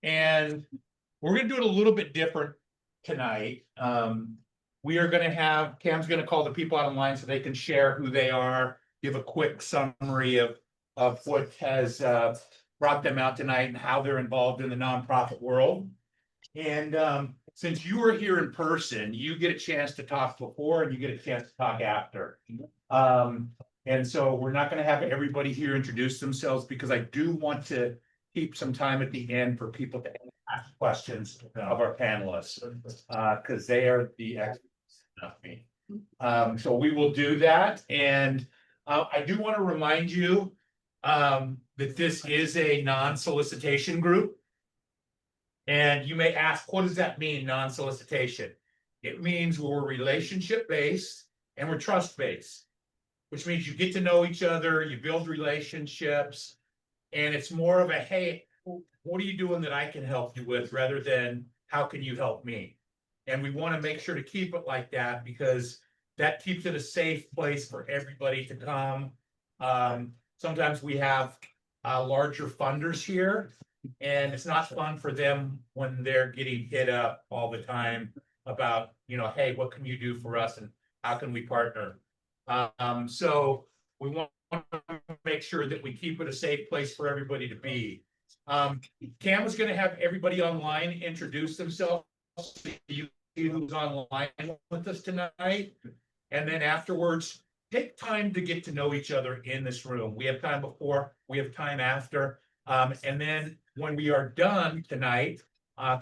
And we're going to do it a little bit different tonight. We are going to have, Cam's going to call the people out online so they can share who they are, give a quick summary of what has brought them out tonight and how they're involved in the nonprofit world. And since you are here in person, you get a chance to talk before and you get a chance to talk after. And so we're not going to have everybody here introduce themselves because I do want to keep some time at the end for people to ask questions of our panelists because they are the experts, not me. So we will do that. And I do want to remind you that this is a non-solicitation group. And you may ask, what does that mean, non-solicitation? It means we're relationship-based and we're trust-based, which means you get to know each other, you build relationships, and it's more of a, hey, what are you doing that I can help you with rather than how can you help me? And we want to make sure to keep it like that because that keeps it a safe place for everybody to come. Sometimes we have larger funders here, and it's not fun for them when they're getting hit up all the time about, hey, what can you do for us and how can we partner? So we want to make sure that we keep it a safe place for everybody to be. Cam is going to have everybody online introduce themselves so you see who's online with us tonight. And then afterwards, take time to get to know each other in this room. We have time before, we have time after. And then when we are done tonight,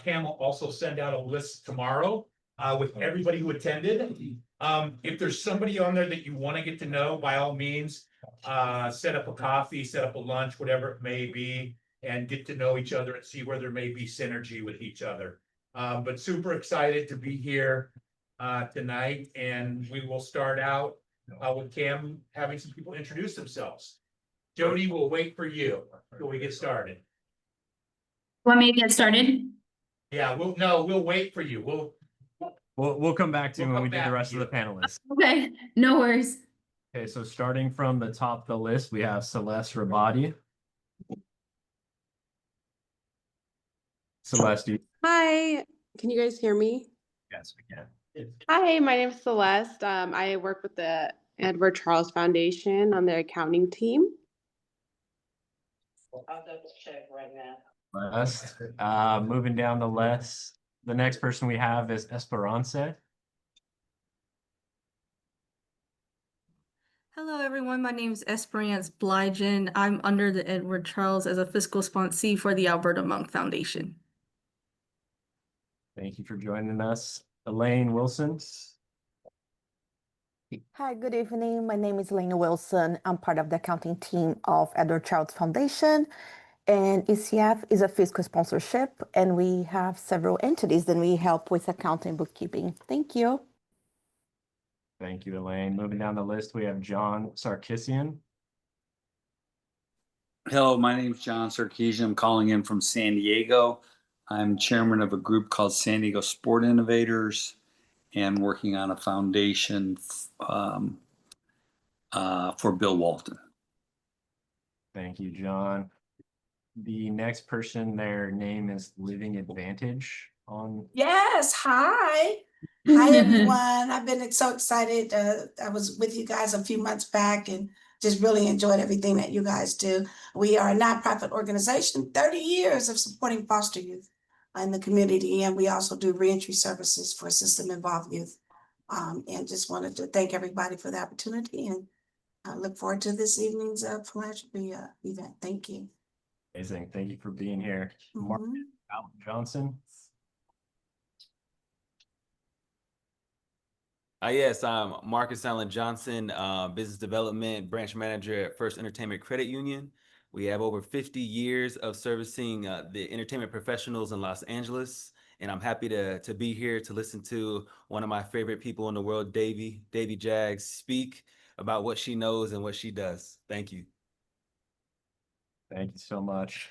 Cam will also send out a list tomorrow with everybody who attended. If there's somebody on there that you want to get to know, by all means, set up a coffee, set up a lunch, whatever it may be, and get to know each other and see where there may be synergy with each other. But super excited to be here tonight, and we will start out with Cam having some people introduce themselves. Jodie, we'll wait for you till we get started. Want me to get started? Yeah, we'll wait for you. We'll come back to you when we do the rest of the panelists. Okay, no worries. Okay, so starting from the top of the list, we have Celeste Rabadi. Celeste. Hi, can you guys hear me? Yes, we can. Hi, my name is Celeste. I work with the Edward Charles Foundation on the accounting team. I'll double check right now. Celeste. Moving down the list, the next person we have is Esperance. Hello, everyone. My name is Esperance Blygen. I'm under the Edward Charles as a fiscal sponsee for the Alberta Monk Foundation. Thank you for joining us. Elaine Wilson. Hi, good evening. My name is Elaine Wilson. I'm part of the accounting team of Edward Charles Foundation, and ECF is a fiscal sponsorship, and we have several entities that we help with accounting and bookkeeping. Thank you. Thank you, Elaine. Moving down the list, we have John Sarkisian. Hello, my name is John Sarkisian. I'm calling in from San Diego. I'm chairman of a group called San Diego Sport Innovators and working on a foundation for Bill Walton. Thank you, John. The next person, their name is Living Advantage on. Yes, hi. Hi, everyone. I've been so excited. I was with you guys a few months back and just really enjoyed everything that you guys do. We are a nonprofit organization, 30 years of supporting foster youth in the community, and we also do reentry services for system-involved youth. And just wanted to thank everybody for the opportunity, and I look forward to this evening's philanthropy event. Thank you. Amazing. Thank you for being here. Mark Allen Johnson. Yes, I'm Marcus Allen Johnson, business development branch manager at First Entertainment Credit Union. We have over 50 years of servicing the entertainment professionals in Los Angeles, and I'm happy to be here to listen to one of my favorite people in the world, Devi Jags, speak about what she knows and what she does. Thank you. Thank you so much.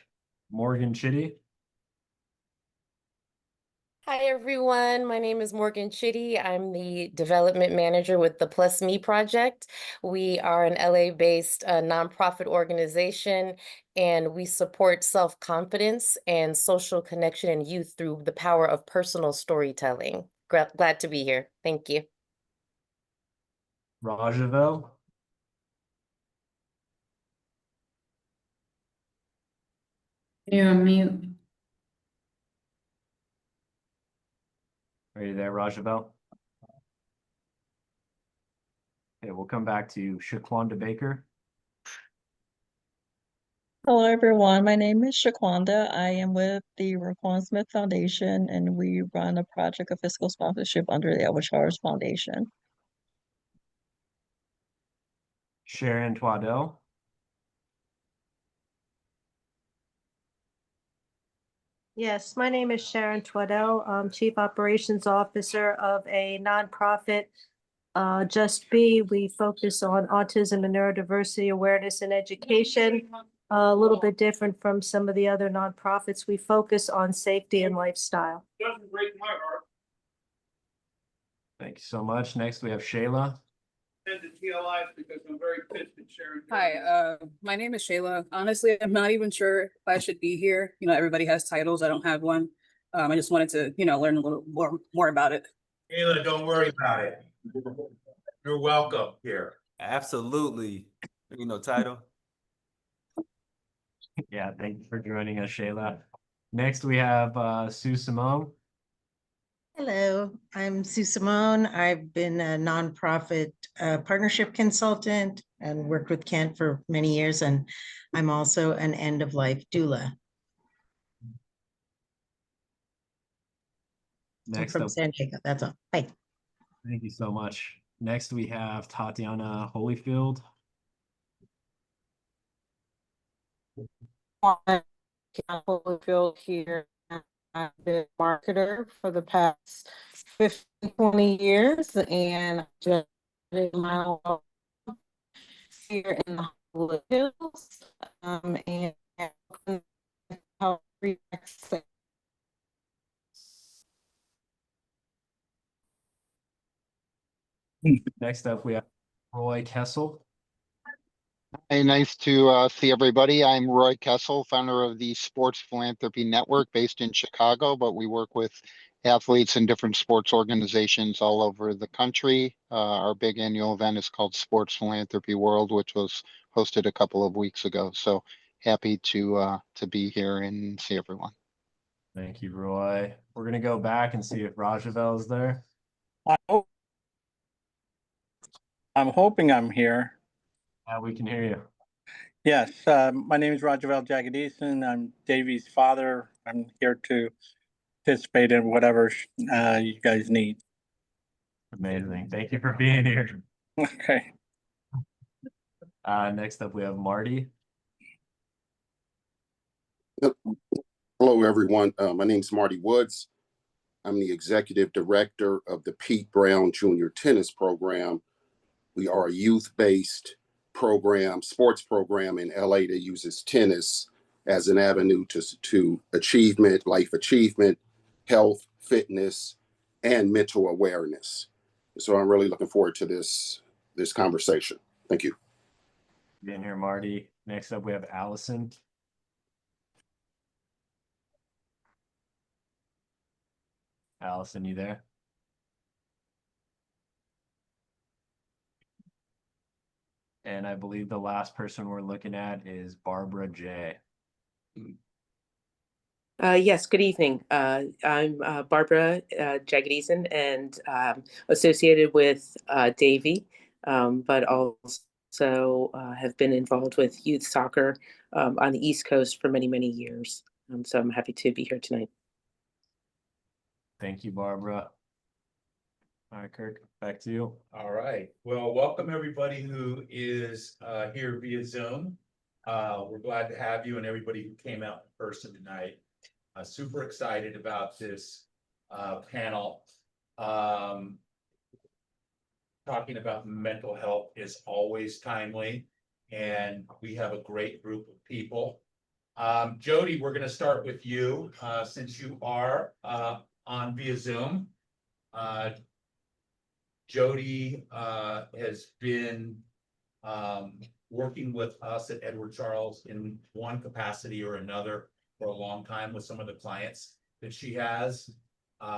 Morgan Chitty. Hi, everyone. My name is Morgan Chitty. I'm the development manager with the Plus Me Project. We are an LA-based nonprofit organization, and we support self-confidence and social connection in youth through the power of personal storytelling. Glad to be here. Thank you. Rajavel. You're on mute. Are you there, Rajavel? Okay, we'll come back to Shaquanda Baker. Hello, everyone. My name is Shaquanda. I am with the Raquan Smith Foundation, and we run a project of fiscal sponsorship under the Edward Charles Foundation. Sharon Twaddell. Yes, my name is Sharon Twaddell. I'm Chief Operations Officer of a nonprofit, Just Be. We focus on autism and neurodiversity awareness and education. A little bit different from some of the other nonprofits. We focus on safety and lifestyle. Thank you so much. Next, we have Shayla. Because I'm very pissed at Sharon. Hi, my name is Shayla. Honestly, I'm not even sure if I should be here. You know, everybody has titles. I don't have one. I just wanted to, learn a little more about it. Shayla, don't worry about it. You're welcome here. Absolutely. Title. Yeah, thank you for joining us, Shayla. Next, we have Sue Simone. Hello, I'm Sue Simone. I've been a nonprofit partnership consultant and worked with Kent for many years, and I'm also an end-of-life doula. Next from up, San Diego. That's all. Bye. Thank you so much. Next, we have Tatiana Holyfield. Holyfield here. I've been a marketer for the past 15, 20 years, and I just did my own here in the Hollywood Hills, and help relax. Next up, we have Roy Kessel. Hey, nice to see everybody. I'm Roy Kessel, founder of the Sports Philanthropy Network based in Chicago, but we work with athletes and different sports organizations all over the country. Our big annual event is called Sports Philanthropy World, which was hosted a couple of weeks ago. So happy to be here and see everyone. Thank you, Roy. We're going to go back and see if Rajavel is there. I'm hoping I'm here. We can hear you. Yes, my name is Rajavel Jagadisan. I'm Devi's father. I'm here to participate in whatever you guys need. Amazing. Thank you for being here. Okay. Next up, we have Marty. Hello, everyone. My name is Marty Woods. I'm the executive director of the Pete Brown Jr. Tennis Program. We are a youth-based program, sports program in LA that uses tennis as an avenue to achievement, life achievement, health, fitness, and mental awareness. So I'm really looking forward to this conversation. Thank you. Being here, Marty. Next up, we have Allison. Allison, you there? And I believe the last person we're looking at is Barbara J. Yes, good evening. I'm Barbara Jagadisan and associated with Devi, but also have been involved with youth soccer on the East Coast for many, many years. So I'm happy to be here tonight. Thank you, Barbara. All right, Kirk, back to you. All right. Well, welcome everybody who is here via Zoom. We're glad to have you and everybody who came out in person tonight. Super excited about this panel. Talking about mental health is always timely, and we have a great group of people. Jodie, we're going to start with you since you are on via Zoom. Jodie has been working with us at Edward Charles in one capacity or another for a long time with some of the clients that she has.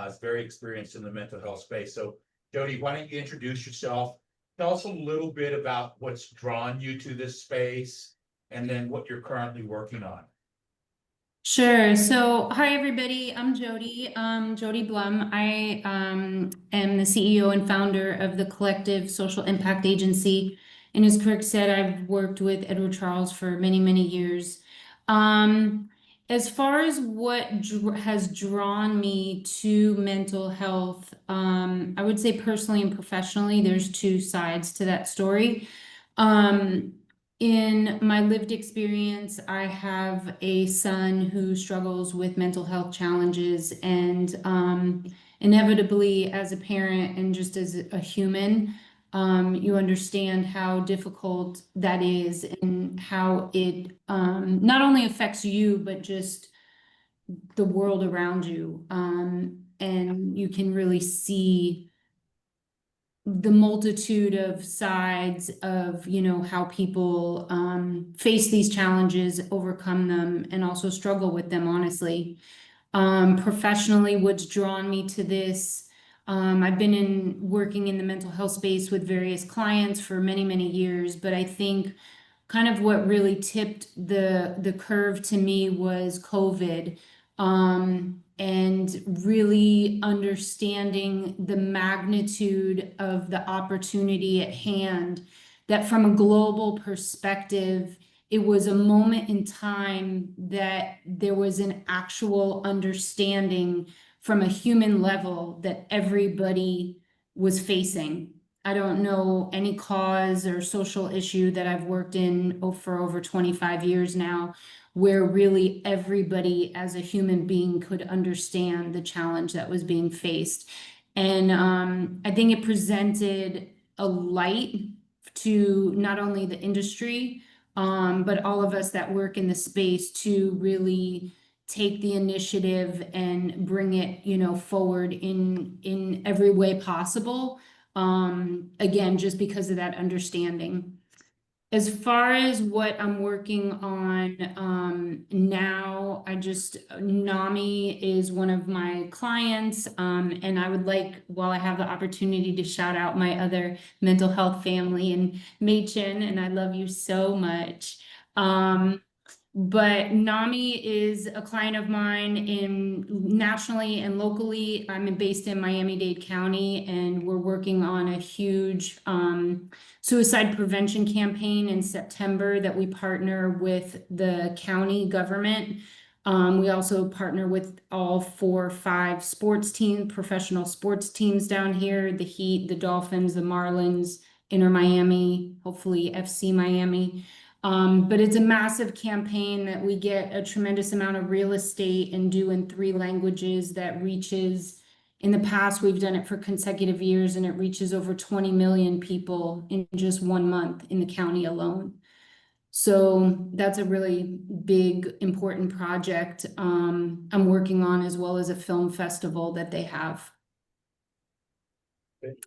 Is very experienced in the mental health space. So Jodie, why don't you introduce yourself? Tell us a little bit about what's drawn you to this space and then what you're currently working on. Sure. So, hi everybody. I'm Jodie. Jodie Blum. I am the CEO and founder of the Collective Social Impact Agency. And as Kirk said, I've worked with Edward Charles for many, many years. As far as what has drawn me to mental health, I would say personally and professionally, there's two sides to that story. In my lived experience, I have a son who struggles with mental health challenges, and inevitably, as a parent and just as a human, you understand how difficult that is and how it not only affects you, but just the world around you. And you can really see the multitude of sides of, you know, how people face these challenges, overcome them, and also struggle with them, honestly. Professionally, what's drawn me to this, I've been working in the mental health space with various clients for many, many years, but I think kind of what really tipped the curve to me was COVID. And really understanding the magnitude of the opportunity at hand, that from a global perspective, it was a moment in time that there was an actual understanding from a human level that everybody was facing. I don't know any cause or social issue that I've worked in for over 25 years now where really everybody as a human being could understand the challenge that was being faced. And I think it presented a light to not only the industry, but all of us that work in the space to really take the initiative and bring it, you know, forward in every way possible. Again, just because of that understanding. As far as what I'm working on now, NAMI is one of my clients, and I would like, while I have the opportunity, to shout out my other mental health family and Mädchen, and I love you so much. But NAMI is a client of mine nationally and locally. I'm based in Miami-Dade County, and we're working on a huge suicide prevention campaign in September that we partner with the county government. We also partner with all 4 or 5 sports teams, professional sports teams down here, the Heat, the Dolphins, the Marlins, Inter Miami, hopefully FC Miami. But it's a massive campaign that we get a tremendous amount of real estate and do in 3 languages that reaches, in the past, we've done it for consecutive years, and it reaches over 20 million people in just 1 month in the county alone. So that's a really big, important project I'm working on, as well as a film festival that they have.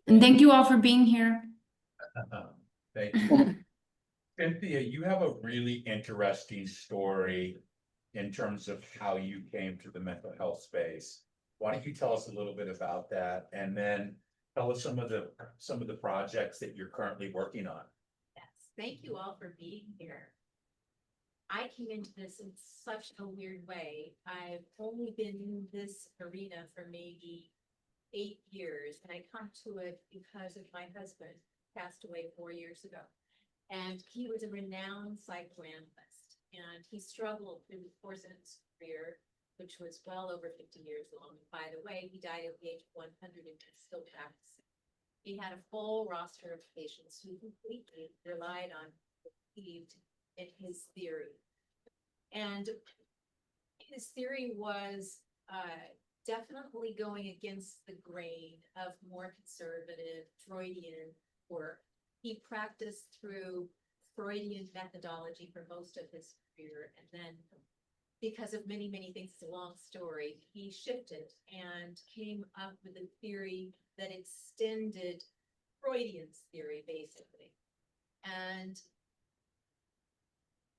And thank you all for being here. Thank you. Cynthia, you have a really interesting story in terms of how you came to the mental health space. Why don't you tell us a little bit about that, and then tell us some of the projects that you're currently working on. Yes, thank you all for being here. I came into this in such a weird way. I've only been in this arena for maybe 8 years, and I come to it because of my husband passed away 4 years ago. And he was a renowned psychoanalyst, and he struggled through the course of his career, which was well over 50 years long. And by the way, he died at the age of 100 and he's still practicing. He had a full roster of patients who completely relied on, believed in his theory. And his theory was definitely going against the grain of more conservative Freudian work. He practiced through Freudian methodology for most of his career, and then because of many, many things, it's a long story, he shifted and came up with a theory that extended Freudian's theory, basically. And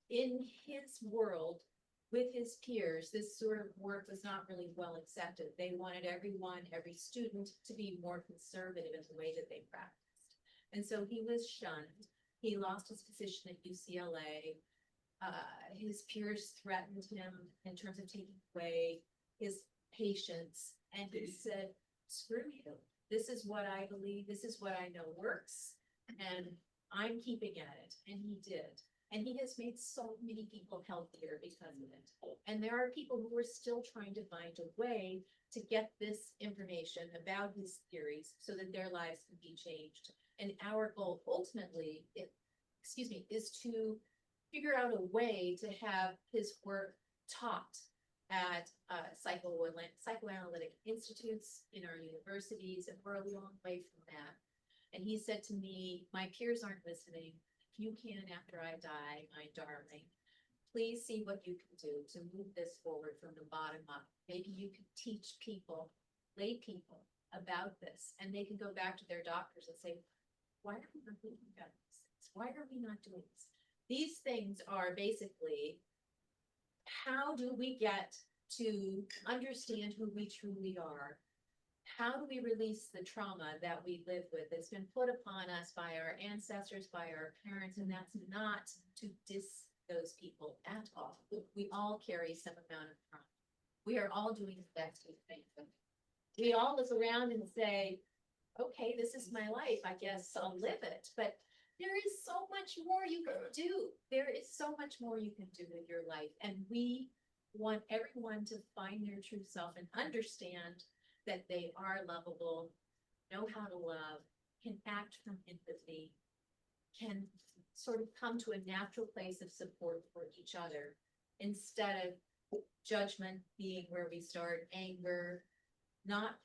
in his world, with his peers, this sort of work was not really well accepted. They wanted everyone, every student, to be more conservative in the way that they practiced. And so he was shunned. He lost his position at UCLA. His peers threatened him in terms of taking away his patients. And he said, screw you. This is what I believe. This is what I know works. And I'm keeping at it. And he did. And he has made so many people healthier because of it. And there are people who are still trying to find a way to get this information about his theories so that their lives can be changed. And our goal ultimately, is to figure out a way to have his work taught at psychoanalytic institutes in our universities, and we're a long way from that. And he said to me, my peers aren't listening. If you can, after I die, my darling, please see what you can do to move this forward from the bottom up. Maybe you can teach people, lay people, about this, and they can go back to their doctors and say, why are we not thinking about these things? Why are we not doing this? These things are basically, how do we get to understand who we truly are? How do we release the trauma that we live with that's been put upon us by our ancestors, by our parents, and that's not to diss those people at all. We all carry some amount of trauma. We are all doing the best we can. We all look around and say, okay, this is my life, I guess I'll live it. But there is so much more you can do. There is so much more you can do with your life. And we want everyone to find their true self and understand that they are lovable, know how to love, can act from empathy, can sort of come to a natural place of support for each other instead of judgment being where we start, anger, not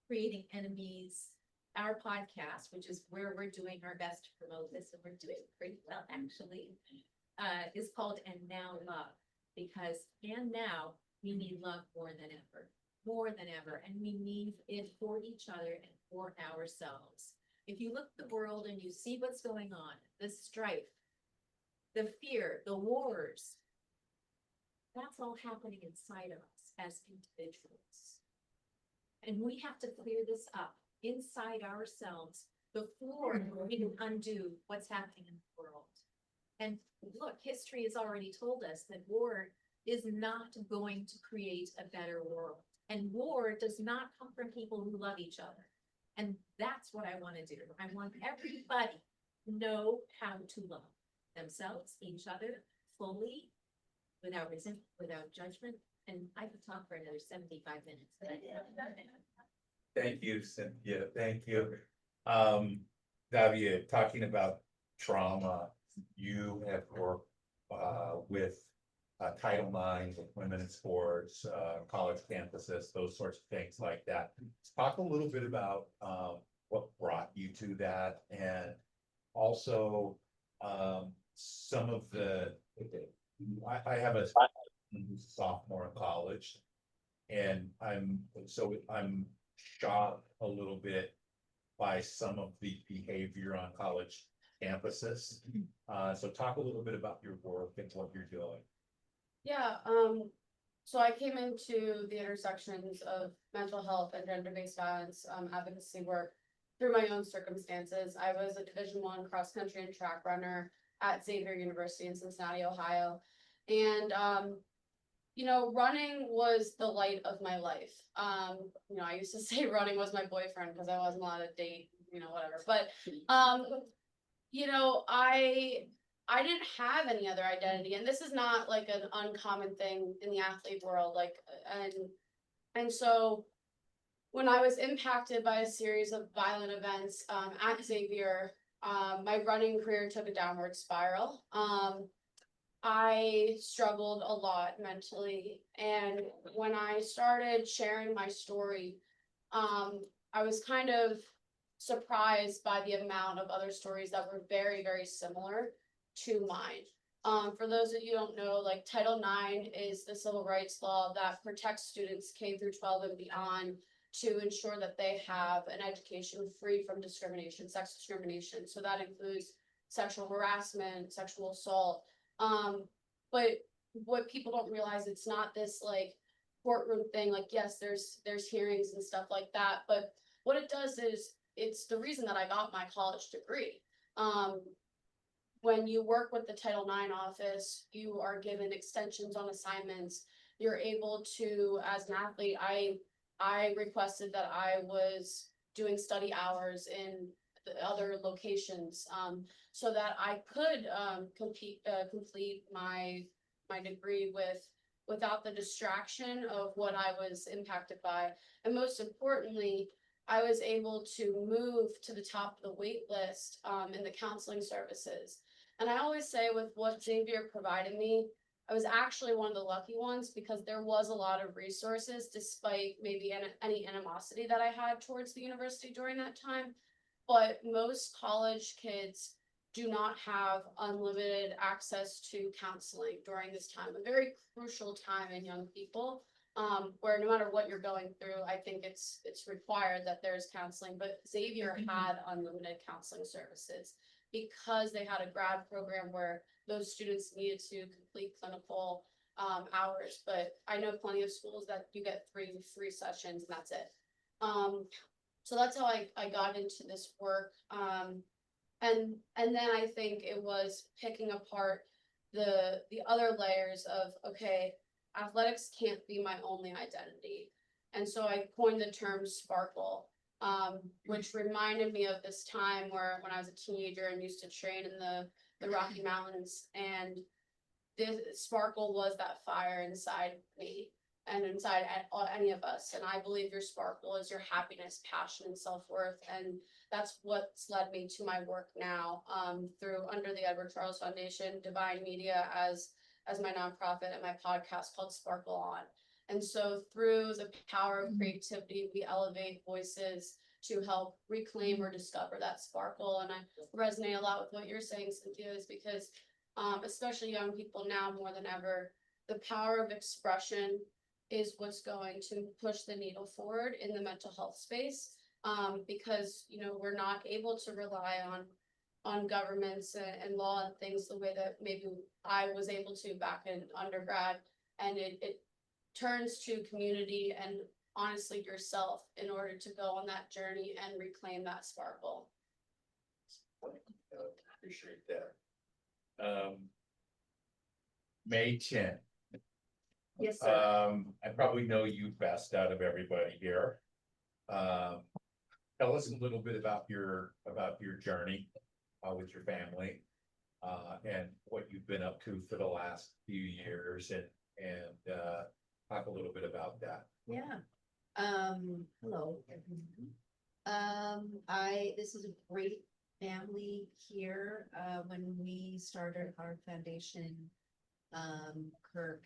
creating enemies. Our podcast, which is where we're doing our best to promote this, and we're doing pretty well actually, is called And Now Love, because and now we need love more than ever, and we need it for each other and for ourselves. If you look at the world and you see what's going on, the strife, the fear, the wars, that's all happening inside of us as individuals. And we have to clear this up inside ourselves before we can undo what's happening in the world. And look, history has already told us that war is not going to create a better world. And war does not come from people who love each other. And that's what I want to do. I want everybody to know how to love themselves, each other, fully, without resentment, without judgment. And I could talk for another 75 minutes. Thank you, Cynthia. Thank you. Devi, talking about trauma, you have worked with Title IX, with women in sports, college campuses, those sorts of things like that. Let's talk a little bit about what brought you to that, and also some of the. I have a sophomore in college, and I'm shocked a little bit by some of the behavior on college campuses. So talk a little bit about your work and what you're doing. Yeah, so I came into the intersections of mental health and gender-based violence advocacy work through my own circumstances. I was a Division I cross country and track runner at Xavier University in Cincinnati, Ohio. And running was the light of my life. I used to say running was my boyfriend because I wasn't allowed to date, whatever. But, I didn't have any other identity. And this is not like an uncommon thing in the athlete world. And so when I was impacted by a series of violent events at Xavier, my running career took a downward spiral. I struggled a lot mentally, and when I started sharing my story, I was kind of surprised by the amount of other stories that were very, very similar to mine. For those of you who don't know, like Title IX is the civil rights law that protects students K through 12 and beyond to ensure that they have an education free from discrimination, sex discrimination. So that includes sexual harassment, sexual assault. But what people don't realize, it's not this like courtroom thing. Like, yes, there's hearings and stuff like that. But what it does is it's the reason that I got my college degree. When you work with the Title IX office, you are given extensions on assignments. You're able to, as an athlete, I requested that I was doing study hours in the other locations, so that I could complete my degree without the distraction of what I was impacted by. And most importantly, I was able to move to the top of the wait list in the counseling services. And I always say, with what Xavier provided me, I was actually one of the lucky ones, because there was a lot of resources despite maybe any animosity that I had towards the university during that time. But most college kids do not have unlimited access to counseling during this time, a very crucial time in young people, where no matter what you're going through, I think it's required that there's counseling. But Xavier had unlimited counseling services because they had a grad program where those students needed to complete clinical hours. But I know plenty of schools that you get 3 free sessions and that's it. So that's how I got into this work. And then I think it was picking apart the other layers of, okay, athletics can't be my only identity. And so I coined the term sparkle, which reminded me of this time where when I was a teenager and used to train in the Rocky Mountains, and this sparkle was that fire inside me and inside any of us. And I believe your sparkle is your happiness, passion, and self-worth. And that's what's led me to my work now, through under the Edward Charles Foundation, Divine Media as my nonprofit, and my podcast called Sparkle On. And so through the power of creativity, we elevate voices to help reclaim or discover that sparkle. And I resonate a lot with what you're saying, Cynthia, is because especially young people now more than ever, the power of expression is what's going to push the needle forward in the mental health space, because we're not able to rely on governments and law and things the way that maybe I was able to back in undergrad. And it turns to community and honestly yourself in order to go on that journey and reclaim that sparkle. Appreciate that. Mädchen. Yes, sir. I probably know you best out of everybody here. Tell us a little bit about your journey with your family, and what you've been up to for the last few years, and talk a little bit about that. Yeah. Hello, everyone. This is a great family here. When we started our foundation, Kirk,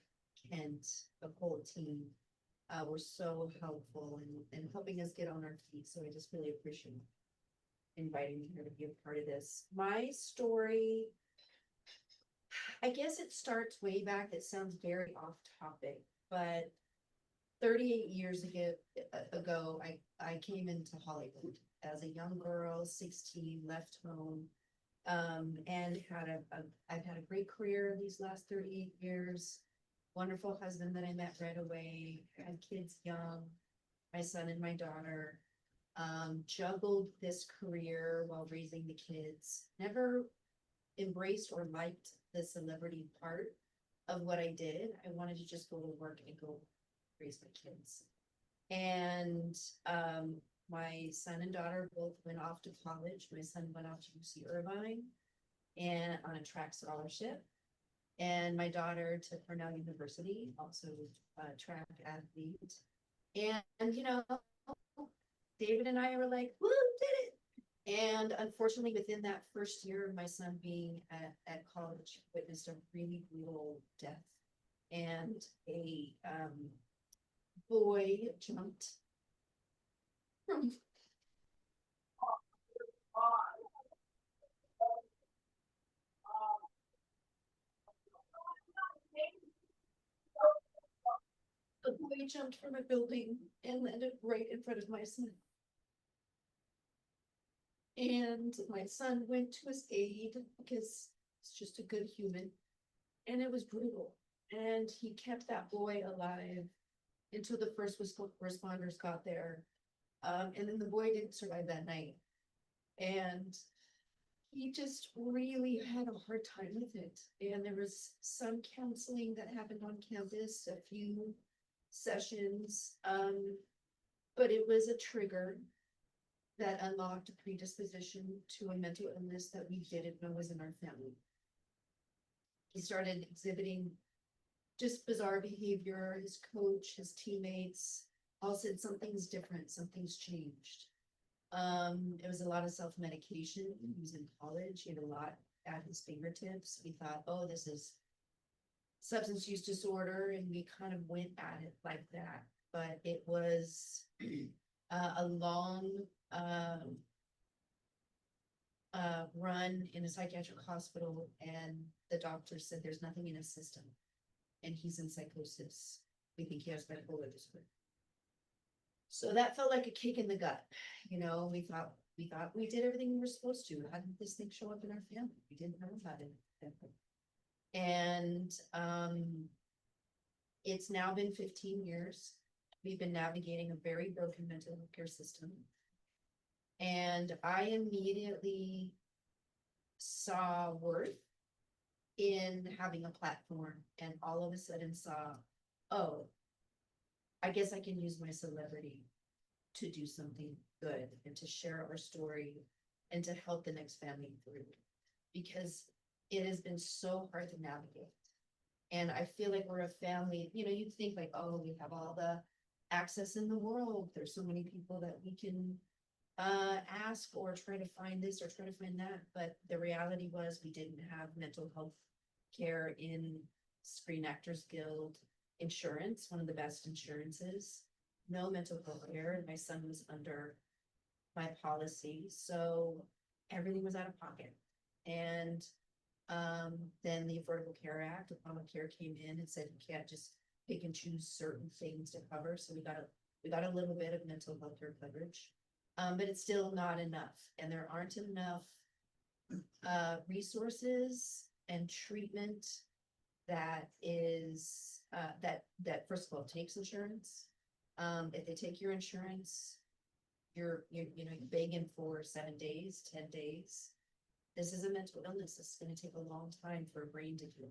Kent, the whole team were so helpful in helping us get on our feet. So I just really appreciate inviting me here to be a part of this. My story, I guess it starts way back. It sounds very off topic, but 38 years ago, I came into Hollywood as a young girl, 16, left home, and I've had a great career these last 38 years. Wonderful husband that I met right away, had kids young, my son and my daughter, juggled this career while raising the kids, never embraced or liked the celebrity part of what I did. I wanted to just go to work and go raise my kids. And my son and daughter both went off to college. My son went off to UC Irvine and on a track scholarship. And my daughter to Cornell University, also a track athlete. And David and I were like, woo, did it. And unfortunately, within that first year of my son being at college, witnessed a really brutal death. And a boy jumped from boy jumped from a building and landed right in front of my son. And my son went to his aid because he's just a good human. And it was brutal. And he kept that boy alive until the first responders got there. And then the boy didn't survive that night. And he just really had a hard time with it. And there was some counseling that happened on campus, a few sessions. But it was a trigger that unlocked a predisposition to a mental illness that we didn't know was in our family. He started exhibiting just bizarre behavior. His coach, his teammates all said something's different, something's changed. It was a lot of self-medication. He was in college. He had a lot at his fingertips. We thought, oh, this is substance use disorder, and we kind of went at it like that. But it was a long run in a psychiatric hospital, and the doctor said there's nothing in his system, and he's in psychosis. We think he has bipolar disorder. So that felt like a kick in the gut. You know, we thought we did everything we were supposed to. How did this thing show up in our family? We didn't know about it. And it's now been 15 years. We've been navigating a very broken mental health care system. And I immediately saw worth in having a platform, and all of a sudden saw, oh, I guess I can use my celebrity to do something good and to share our story and to help the next family through, because it has been so hard to navigate. And I feel like we're a family, you know, you'd think like, oh, we have all the access in the world. There's so many people that we can ask or try to find this or try to find that. But the reality was we didn't have mental health care in Screen Actors Guild insurance, one of the best insurances, no mental health care. And my son was under my policy. So everything was out of pocket. And then the Affordable Care Act, Obamacare came in and said you can't just pick and choose certain things to cover. So we got a little bit of mental health care coverage, but it's still not enough. And there aren't enough resources and treatment that is that first of all takes insurance. If they take your insurance, you're begging for 7 days, 10 days. This is a mental illness. It's going to take a long time for a brain to heal.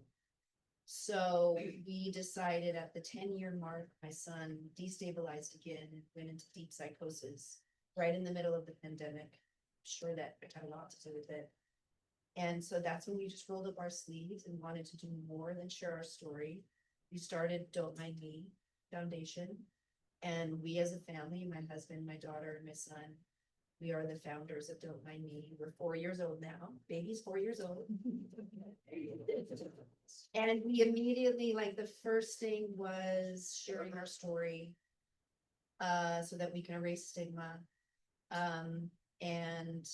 So we decided at the 10-year mark, my son destabilized again and went into deep psychosis right in the middle of the pandemic. I'm sure that it had a lot to do with it. And so that's when we just rolled up our sleeves and wanted to do more than share our story. We started Don't Mind Me Foundation. And we as a family, my husband, my daughter, and my son, we are the founders of Don't Mind Me. We're 4 years old now. Baby's 4 years old. And we immediately, like, the first thing was sharing our story so that we can erase stigma. And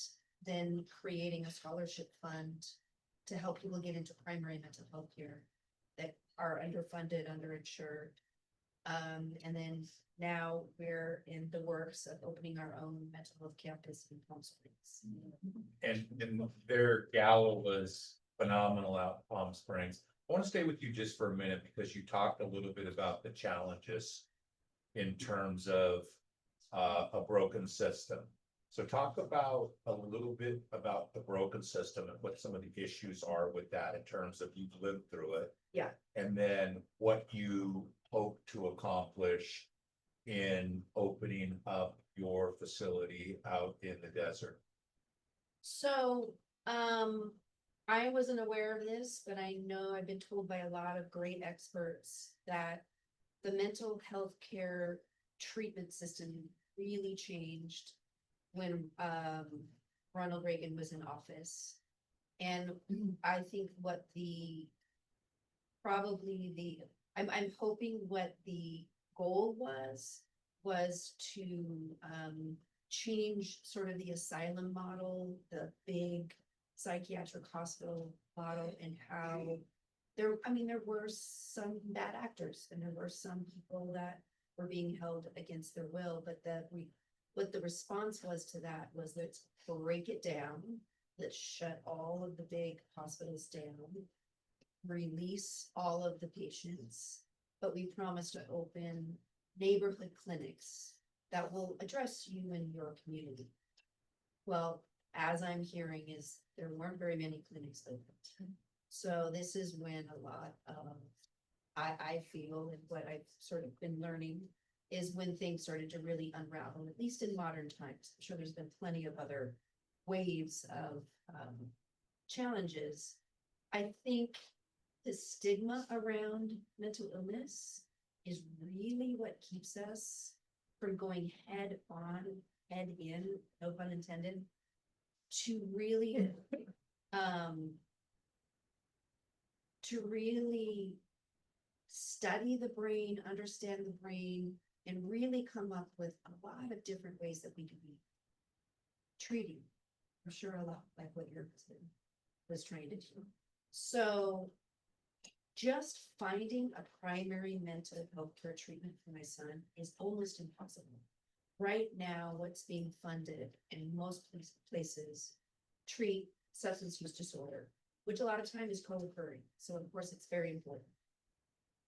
then creating a scholarship fund to help people get into primary mental health care that are underfunded, underinsured. And then now we're in the works of opening our own mental health campus in Palm Springs. And their gala was phenomenal out in Palm Springs. I want to stay with you just for a minute because you talked a little bit about the challenges in terms of a broken system. So talk about a little bit about the broken system and what some of the issues are with that in terms of you've lived through it. Yeah. And then what you hope to accomplish in opening up your facility out in the desert. So, I wasn't aware of this, but I know I've been told by a lot of great experts that the mental health care treatment system really changed when Ronald Reagan was in office. And I think what I'm hoping what the goal was to change sort of the asylum model, the big psychiatric hospital model, and how there were some bad actors and there were some people that were being held against their will, but what the response was to that was, let's break it down. Let's shut all of the big hospitals down, release all of the patients, but we promise to open neighborhood clinics that will address you and your community. Well, as I'm hearing is there weren't very many clinics open. So this is when a lot of, I feel, and what I've sort of been learning is when things started to really unravel, at least in modern times. I'm sure there's been plenty of other waves of challenges. I think the stigma around mental illness is really what keeps us from going head on, head in, no pun intended, to really study the brain, understand the brain, and really come up with a lot of different ways that we could be treating. I'm sure a lot like what your husband was trying to do. So just finding a primary mental health care treatment for my son is almost impossible. Right now, what's being funded in most places treat substance use disorder, which a lot of time is co-occurring. So of course it's very important.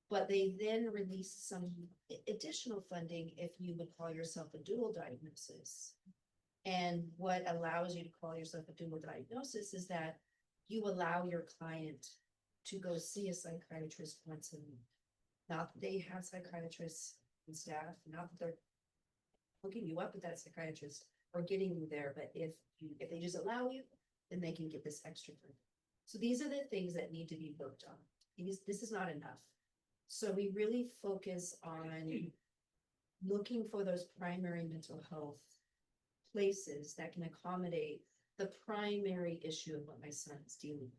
But they then release some additional funding if you would call yourself a dual diagnosis. And what allows you to call yourself a dual diagnosis is that you allow your client to go see a psychiatrist once a week. Not that they have psychiatrists and staff, not that they're hooking you up with that psychiatrist or getting you there, but if they just allow you, then they can get this extra funding. So these are the things that need to be worked on. This is not enough. So we really focus on looking for those primary mental health places that can accommodate the primary issue of what my son is dealing with.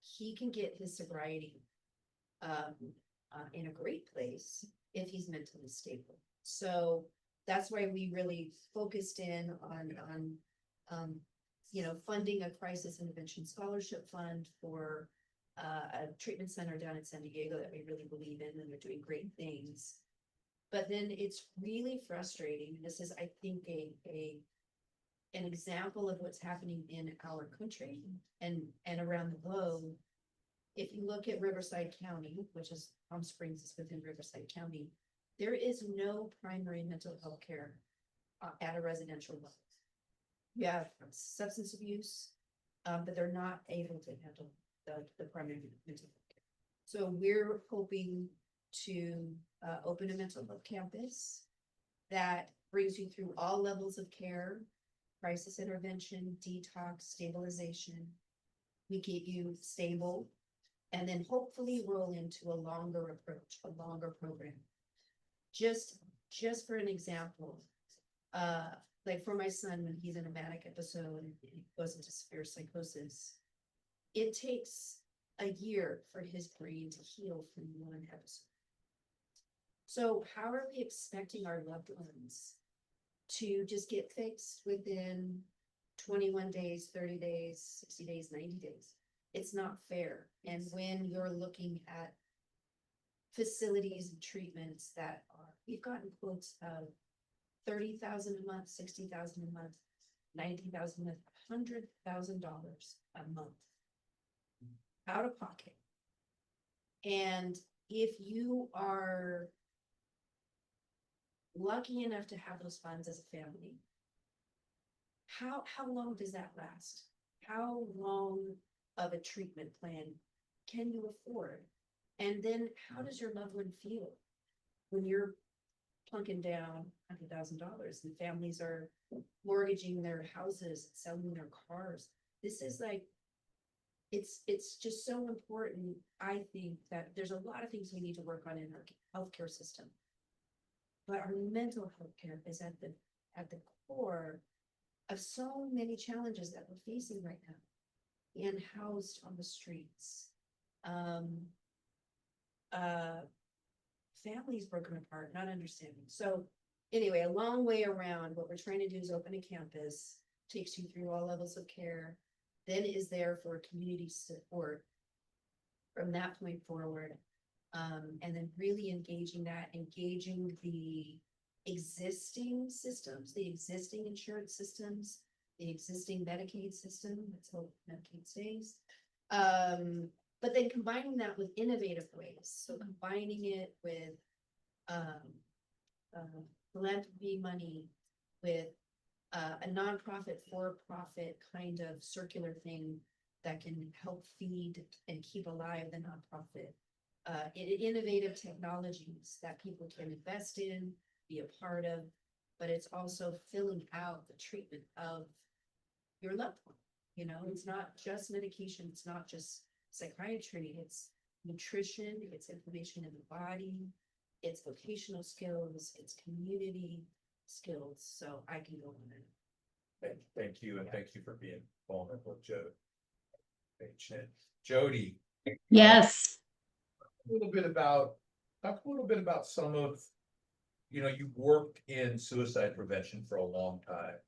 He can get his sobriety in a great place if he's mentally stable. So that's why we really focused in on funding a crisis intervention scholarship fund for a treatment center down in San Diego that we really believe in, and they're doing great things. But then it's really frustrating. This is, I think, an example of what's happening in our country and around the globe. If you look at Riverside County, which is Palm Springs is within Riverside County, there is no primary mental health care at a residential level. You have substance abuse, but they're not able to handle the primary mental health care. So we're hoping to open a mental health campus that brings you through all levels of care, crisis intervention, detox, stabilization. We get you stable, and then hopefully roll into a longer approach, a longer program. Just for an example, like for my son, when he's in a manic episode and he goes into severe psychosis, it takes a year for his brain to heal from one episode. So how are we expecting our loved ones to just get fixed within 21 days, 30 days, 60 days, 90 days? It's not fair. And when you're looking at facilities and treatments that are, we've gotten quotes of 30,000 a month, 60,000 a month, 90,000 a month, $100,000 a month out of pocket. And if you are lucky enough to have those funds as a family, how long does that last? How long of a treatment plan can you afford? And then how does your loved one feel when you're plunking down $100,000 and families are mortgaging their houses, selling their cars? This is like, it's just so important. I think that there's a lot of things we need to work on in our healthcare system, but our mental health care is at the core of so many challenges that we're facing right now, and housed on the streets, families broken apart, not understanding. So anyway, a long way around. What we're trying to do is open a campus, takes you through all levels of care, then is there for community support. from that point forward. And then really engaging the existing systems, the existing insurance systems, the existing Medicaid system, let's hope Medicaid stays. But then combining that with innovative ways. So combining it with philanthropy money, with a nonprofit for-profit kind of circular thing that can help feed and keep alive the nonprofit. Innovative technologies that people can invest in, be a part of, but it's also filling out the treatment of your loved one. You know, it's not just medication, it's not just psychiatry, it's nutrition, it's inflammation in the body, it's vocational skills, it's community skills. So I can go on and Thank you, and thank you for being vulnerable, Jodie. Yes. A little bit about, talk a little bit about some of, you know, you worked in suicide prevention for a long time.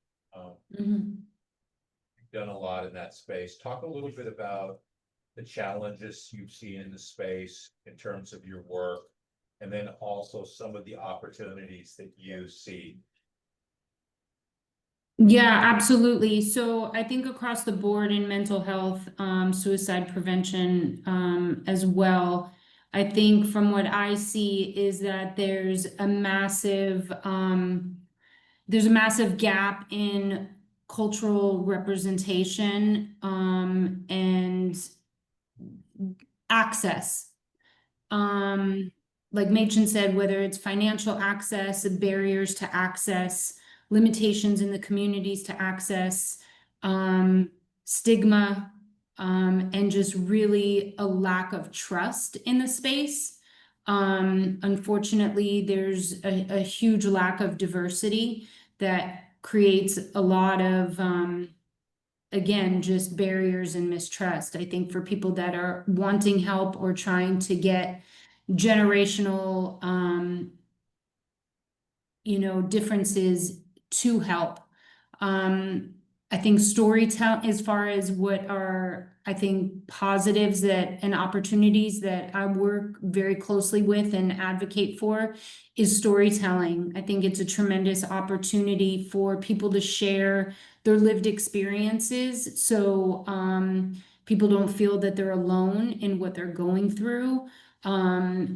You've done a lot in that space. Talk a little bit about the challenges you've seen in the space in terms of your work, and then also some of the opportunities that you see. Yeah, absolutely. So I think across the board in mental health, suicide prevention, as well, I think from what I see is that there's a massive gap in cultural representation, and access. Like Mädchen said, whether it's financial access, barriers to access, limitations in the communities to access, stigma, and just really a lack of trust in the space. Unfortunately, there's a huge lack of diversity that creates a lot of, again, just barriers and mistrust. I think for people that are wanting help or trying to get generational, differences to help. I think storytelling, as far as what are, I think, positives that and opportunities that I work very closely with and advocate for, is storytelling. I think it's a tremendous opportunity for people to share their lived experiences, so people don't feel that they're alone in what they're going through,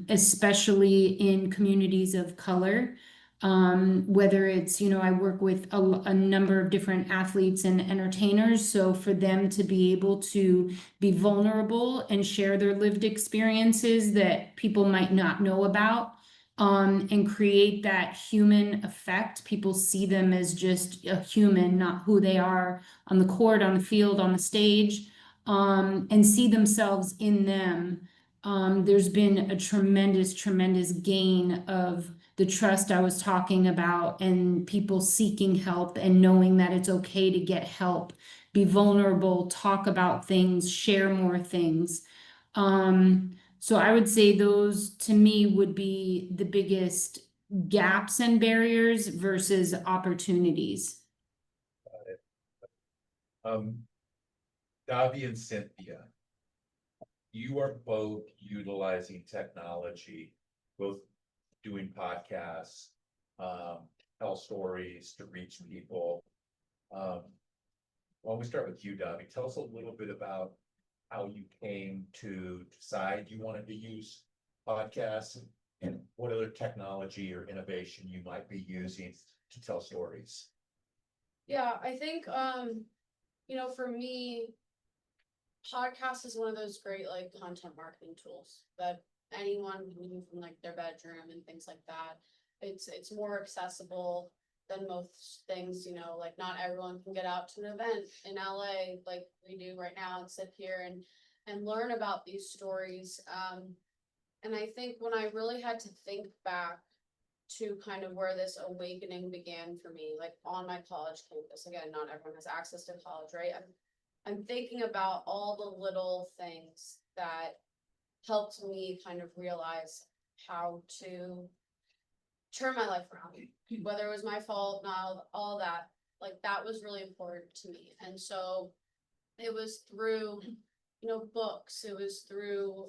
especially in communities of color. Whether it's, I work with a number of different athletes and entertainers. So for them to be able to be vulnerable and share their lived experiences that people might not know about, and create that human effect. People see them as just a human, not who they are on the court, on the field, on the stage, and see themselves in them. There's been a tremendous gain of the trust I was talking about, and people seeking help and knowing that it's okay to get help, be vulnerable, talk about things, share more things. So I would say those to me would be the biggest gaps and barriers versus opportunities. Devi and Cynthia, you are both utilizing technology, both doing podcasts, tell stories to reach people. Why don't we start with you, Devi? Tell us a little bit about how you came to decide you wanted to use podcasts, and what other technology or innovation you might be using to tell stories. Yeah, I think, for me, podcast is one of those great like content marketing tools that anyone can use from like their bedroom and things like that. It's more accessible than most things, like not everyone can get out to an event in LA like we do right now and sit here and learn about these stories. And I think when I really had to think back to kind of where this awakening began for me, like on my college campus, again, not everyone has access to college, right? I'm thinking about all the little things that helped me kind of realize how to turn my life around, whether it was my fault, not all that, like that was really important to me. And so it was through books. It was through,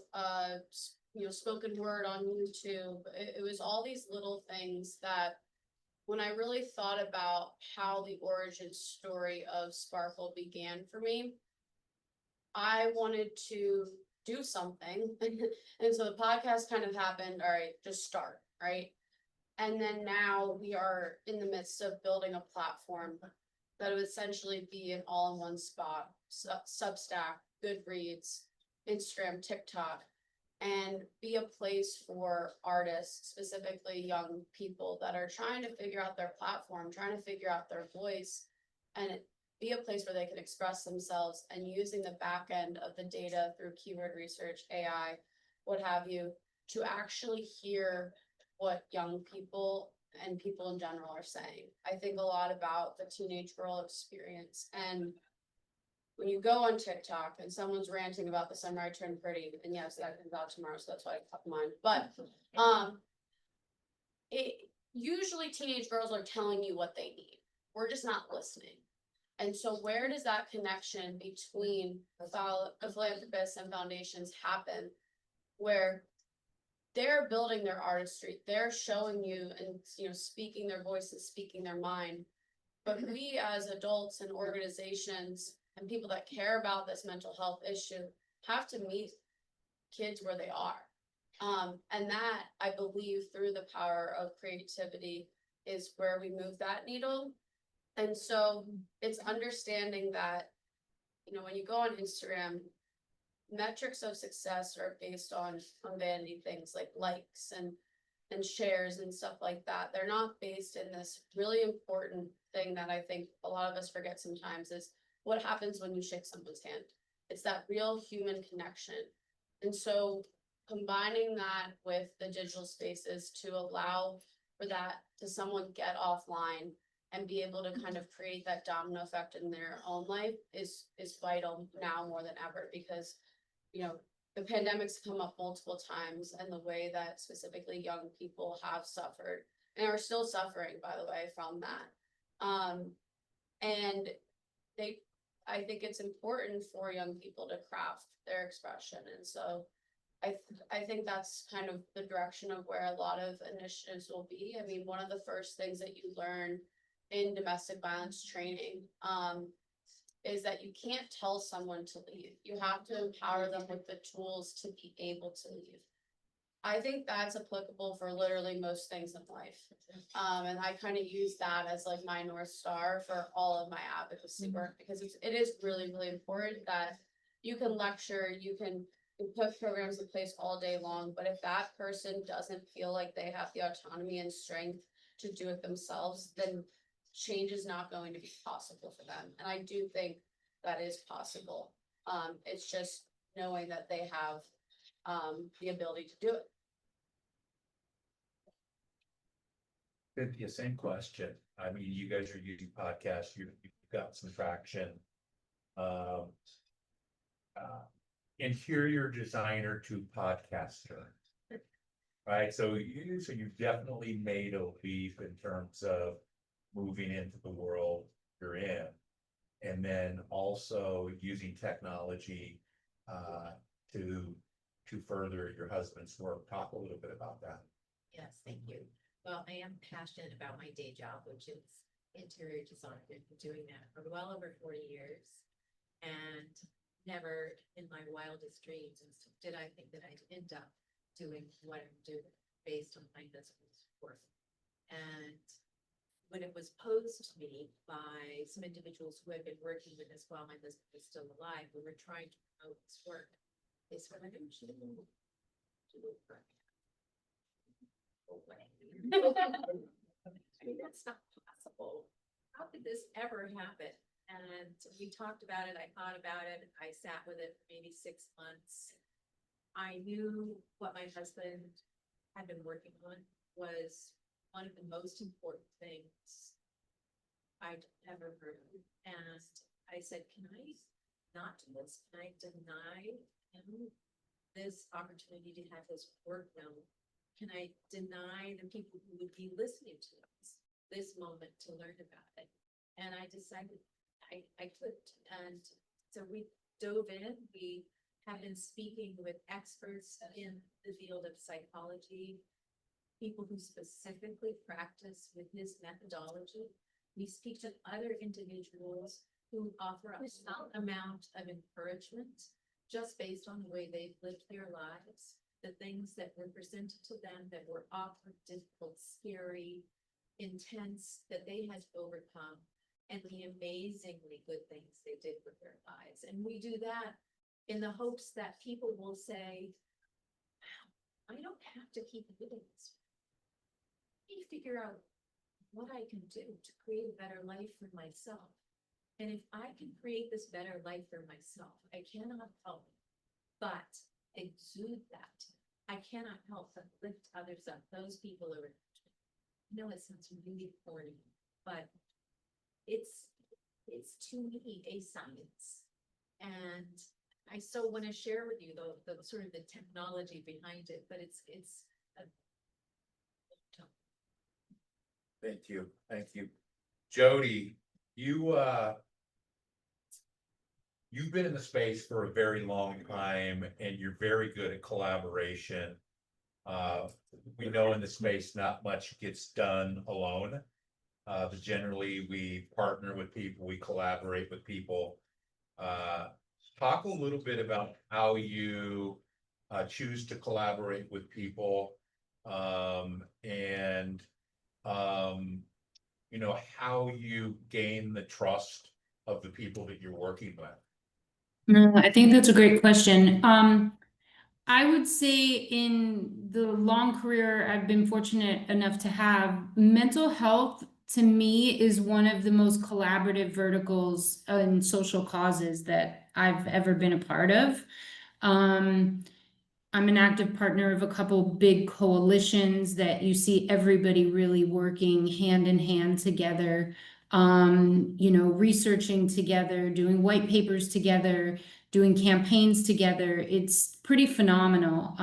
spoken word on YouTube. It was all these little things that when I really thought about how the origin story of Sparkle began for me, I wanted to do something. And so the podcast kind of happened. All right, just start, right? And then now we are in the midst of building a platform that would essentially be an all-in-one spot, Substack, Goodreads, Instagram, TikTok, and be a place for artists, specifically young people that are trying to figure out their platform, trying to figure out their voice, and be a place where they can express themselves, and using the back end of the data through keyword research, AI, what have you, to actually hear what young people and people in general are saying. I think a lot about the teenage girl experience, and when you go on TikTok and someone's ranting about the summer I turned pretty, and yes, that comes out tomorrow, so that's why I kept mine. But usually teenage girls are telling you what they need. We're just not listening. And so where does that connection between philanthropists and foundations happen, where they're building their artistry, they're showing you and speaking their voices, speaking their mind, but we as adults and organizations and people that care about this mental health issue have to meet kids where they are. And that, I believe, through the power of creativity is where we move that needle. And so it's understanding that, when you go on Instagram, metrics of success are based on vanity things like likes and shares and stuff like that. They're not based in this really important thing that I think a lot of us forget sometimes, is what happens when you shake someone's hand. It's that real human connection. And so combining that with the digital spaces to allow for that to someone get offline and be able to kind of create that domino effect in their own life is vital now more than ever, because the pandemic's come up multiple times, and the way that specifically young people have suffered and are still suffering, by the way, from that. And I think it's important for young people to craft their expression. And so I think that's kind of the direction of where a lot of initiatives will be. I mean, one of the first things that you learn in domestic violence training, is that you can't tell someone to leave. You have to empower them with the tools to be able to leave. I think that's applicable for literally most things in life. And I kind of use that as like my North Star for all of my advocacy work, because it is really, really important that you can lecture, you can put programs in place all day long, but if that person doesn't feel like they have the autonomy and strength to do it themselves, then change is not going to be possible for them. And I do think that is possible. It's just knowing that they have the ability to do it. Cynthia, same question. I mean, you guys are using podcasts, you've got some traction. Interior designer to podcaster. Right, so you've definitely made a leap in terms of moving into the world you're in, and then also using technology to further your husband's work. Talk a little bit about that. Yes, thank you. Well, I am passionate about my day job, which is interior design. I've been doing that for well over 40 years, and never in my wildest dreams did I think that I'd end up doing what I'm doing based on my husband's work. And when it was posed to me by some individuals who had been working with us while my husband was still alive, we were trying to promote this work. They said, I don't do it for away. I mean, that's not possible. How could this ever happen? And we talked about it. I thought about it. I sat with it for maybe 6 months. I knew what my husband had been working on was one of the most important things I'd ever heard of. And I said, can I not do this? Can I deny him this opportunity to have his work known? Can I deny the people who would be listening to this moment to learn about it? And I decided I couldn't. And so we dove in. We have been speaking with experts in the field of psychology, people who specifically practice with his methodology. We speak to other individuals who offer a small amount of encouragement just based on the way they've lived their lives, the things that were presented to them that were often difficult, scary, intense, that they had to overcome, and the amazingly good things they did with their lives. And we do that in the hopes that people will say, wow, I don't have to keep living this. Let me figure out what I can do to create a better life for myself. And if I can create this better life for myself, I cannot help but exude that. I cannot help but lift others up. Those people are, I know it sounds really corny, but it's to me a science. And I so want to share with you the sort of the technology behind it, but it's a Thank you. Thank you. Jodie, you've been in the space for a very long time and you're very good at collaboration. We know in the space not much gets done alone. But generally we partner with people, we collaborate with people. Talk a little bit about how you choose to collaborate with people, and you know, how you gain the trust of the people that you're working with. I think that's a great question. I would say in the long career I've been fortunate enough to have, mental health to me is one of the most collaborative verticals in social causes that I've ever been a part of. I'm an active partner of a couple big coalitions that you see everybody really working hand in hand together, you know, researching together, doing white papers together, doing campaigns together. It's pretty phenomenal,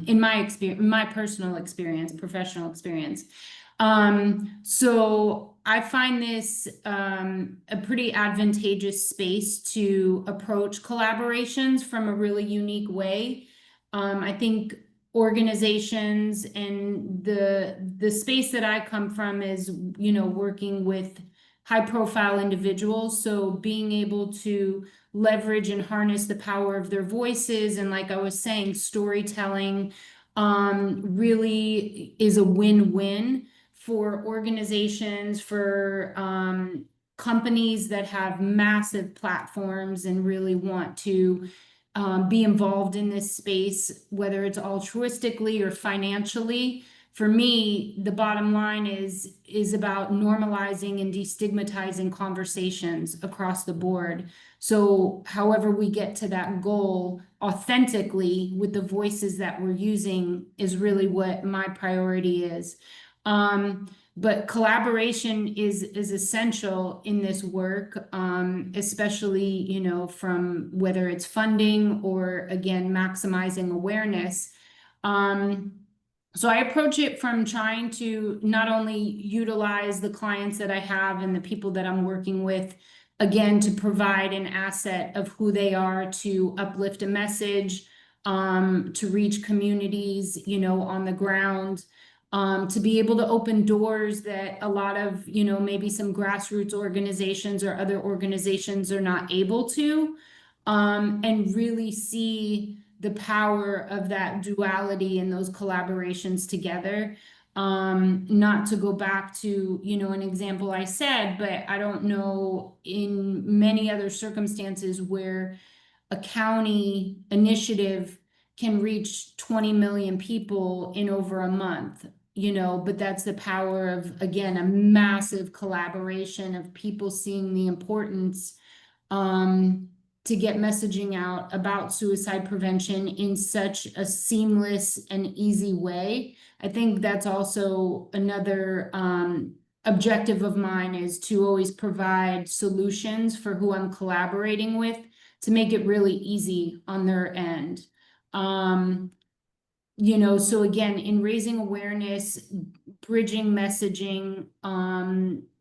in my experience, my personal experience, professional experience. So I find this a pretty advantageous space to approach collaborations from a really unique way. I think organizations and the space that I come from is, you know, working with high profile individuals. So being able to leverage and harness the power of their voices, and like I was saying, storytelling really is a win-win for organizations, for companies that have massive platforms and really want to be involved in this space, whether it's altruistically or financially. For me, the bottom line is about normalizing and destigmatizing conversations across the board. So however we get to that goal authentically with the voices that we're using is really what my priority is. But collaboration is essential in this work, especially, you know, from whether it's funding or again, maximizing awareness. So I approach it from trying to not only utilize the clients that I have and the people that I'm working with, again, to provide an asset of who they are, to uplift a message, to reach communities, you know, on the ground, to be able to open doors that a lot of, you know, maybe some grassroots organizations or other organizations are not able to, and really see the power of that duality and those collaborations together. Not to go back to, you know, an example I said, but I don't know in many other circumstances where a county initiative can reach 20 million people in over a month, you know, but that's the power of, again, a massive collaboration of people seeing the importance, to get messaging out about suicide prevention in such a seamless and easy way. I think that's also another objective of mine, is to always provide solutions for who I'm collaborating with to make it really easy on their end. You know, so again, in raising awareness, bridging messaging,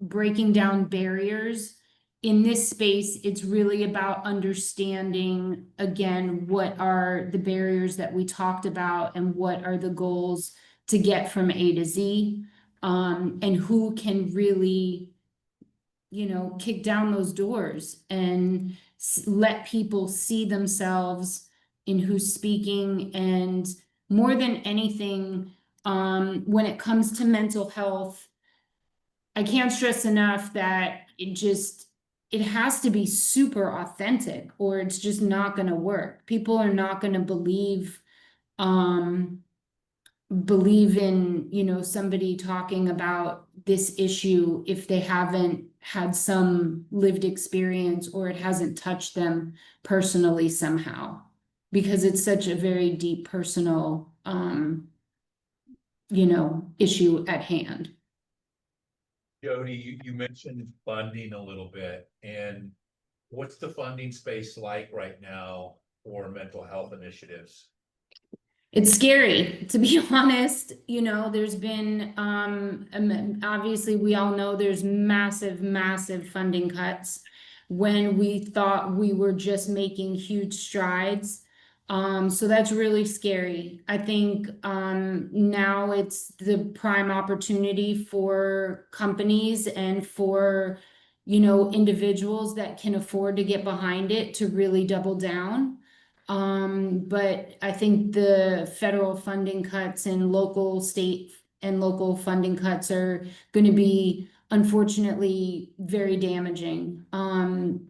breaking down barriers in this space, it's really about understanding, again, what are the barriers that we talked about and what are the goals to get from A to Z, and who can really, kick down those doors and let people see themselves in who's speaking. And more than anything, when it comes to mental health, I can't stress enough that it has to be super authentic or it's just not going to work. People are not going to believe in, somebody talking about this issue if they haven't had some lived experience or it hasn't touched them personally somehow, because it's such a very deep personal, issue at hand. Jodie, you mentioned funding a little bit, and what's the funding space like right now for mental health initiatives? It's scary, to be honest. There's been, obviously, we all know there's massive funding cuts when we thought we were just making huge strides. So that's really scary. I think now it's the prime opportunity for companies and for, individuals that can afford to get behind it to really double down. But I think the federal funding cuts and local, state and local funding cuts are going to be unfortunately very damaging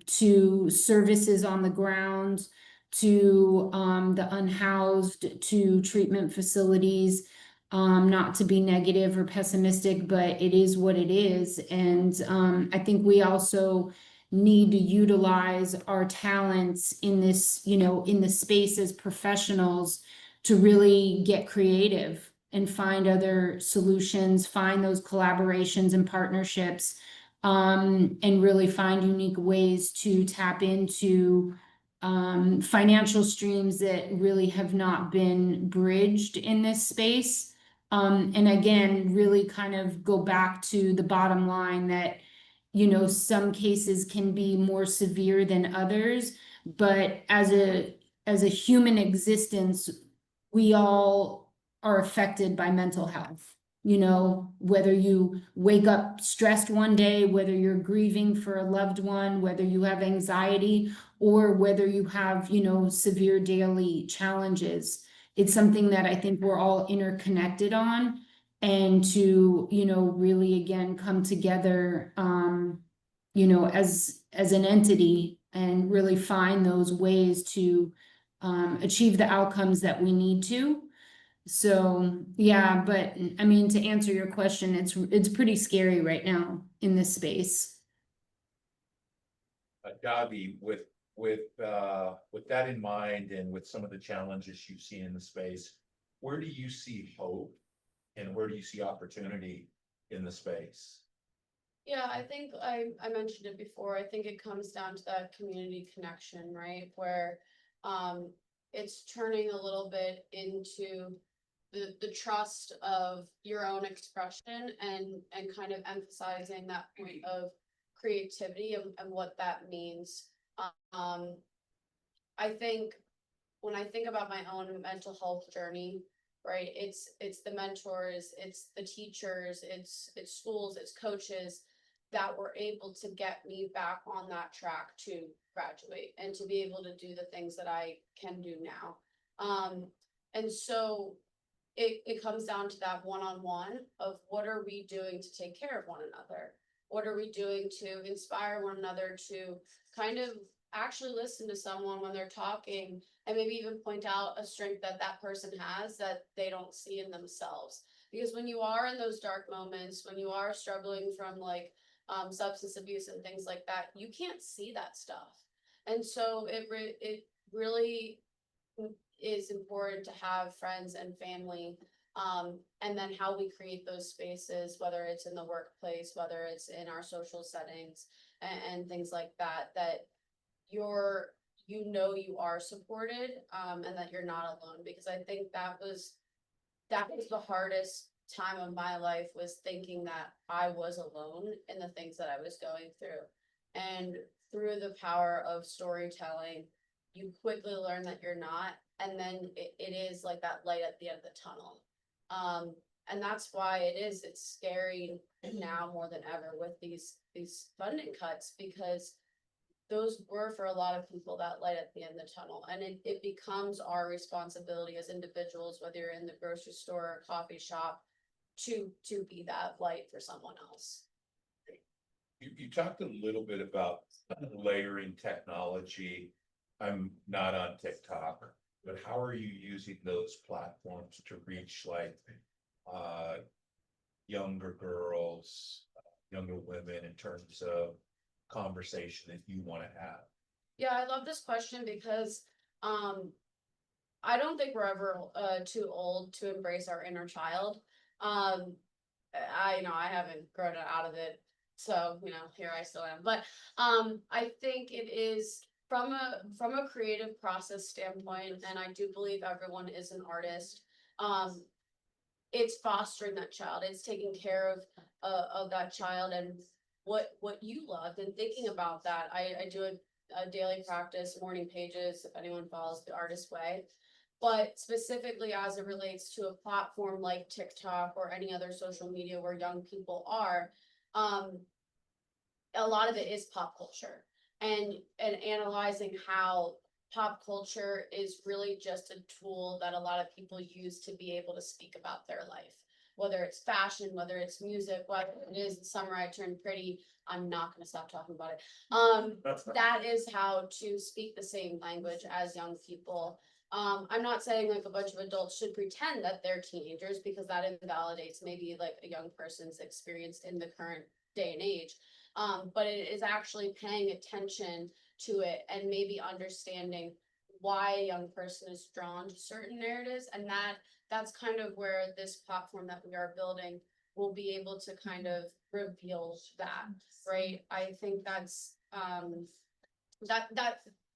to services on the ground, to the unhoused, to treatment facilities. Not to be negative or pessimistic, but it is what it is. And I think we also need to utilize our talents in this, in the space as professionals to really get creative and find other solutions, find those collaborations and partnerships, and really find unique ways to tap into financial streams that really have not been bridged in this space. And again, really kind of go back to the bottom line that some cases can be more severe than others, but as a human existence, we all are affected by mental health. Whether you wake up stressed one day, whether you're grieving for a loved one, whether you have anxiety, or whether you have, severe daily challenges. It's something that I think we're all interconnected on. And to, really again come together, as an entity and really find those ways to achieve the outcomes that we need to. So, yeah, but I mean, to answer your question, it's pretty scary right now in this space. Devi, with that in mind and with some of the challenges you see in the space, where do you see hope and where do you see opportunity in the space? Yeah, I think I mentioned it before. I think it comes down to that community connection, right? Where it's turning a little bit into the trust of your own expression and kind of emphasizing that point of creativity and what that means. I think when I think about my own mental health journey, right, it's the mentors, it's the teachers, it's schools, it's coaches that were able to get me back on that track to graduate and to be able to do the things that I can do now. And so it comes down to that one-on-one of what are we doing to take care of one another? What are we doing to inspire one another to kind of actually listen to someone when they're talking and maybe even point out a strength that that person has that they don't see in themselves? Because when you are in those dark moments, when you are struggling from like substance abuse and things like that, you can't see that stuff. And so it really is important to have friends and family, and then how we create those spaces, whether it's in the workplace, whether it's in our social settings and things like that, that you are supported, and that you're not alone. Because I think that was the hardest time of my life, was thinking that I was alone in the things that I was going through. And through the power of storytelling, you quickly learn that you're not, and then it is like that light at the end of the tunnel. And that's why it's scary now more than ever with these funding cuts, because those were for a lot of people that light at the end of the tunnel. And it becomes our responsibility as individuals, whether you're in the grocery store or coffee shop, to be that light for someone else. You talked a little bit about layering technology. I'm not on TikTok, but how are you using those platforms to reach like younger girls, younger women in terms of conversation that you want to have? Yeah, I love this question because I don't think we're ever too old to embrace our inner child. I haven't grown out of it, so here I still am. But I think it is from a creative process standpoint, and I do believe everyone is an artist. It's fostering that child. It's taking care of that child and what you loved, and thinking about that. I do a daily practice, morning pages, if anyone follows the Artist Way. But specifically as it relates to a platform like TikTok or any other social media where young people are, a lot of it is pop culture, and analyzing how pop culture is really just a tool that a lot of people use to be able to speak about their life, whether it's fashion, whether it's music, whether it is the summer I turned pretty. I'm not going to stop talking about it. That is how to speak the same language as young people. I'm not saying like a bunch of adults should pretend that they're teenagers, because that invalidates maybe like a young person's experience in the current day and age. But it is actually paying attention to it and maybe understanding why a young person is drawn to certain narratives. And that's kind of where this platform that we are building will be able to kind of reveal that, right? I think that's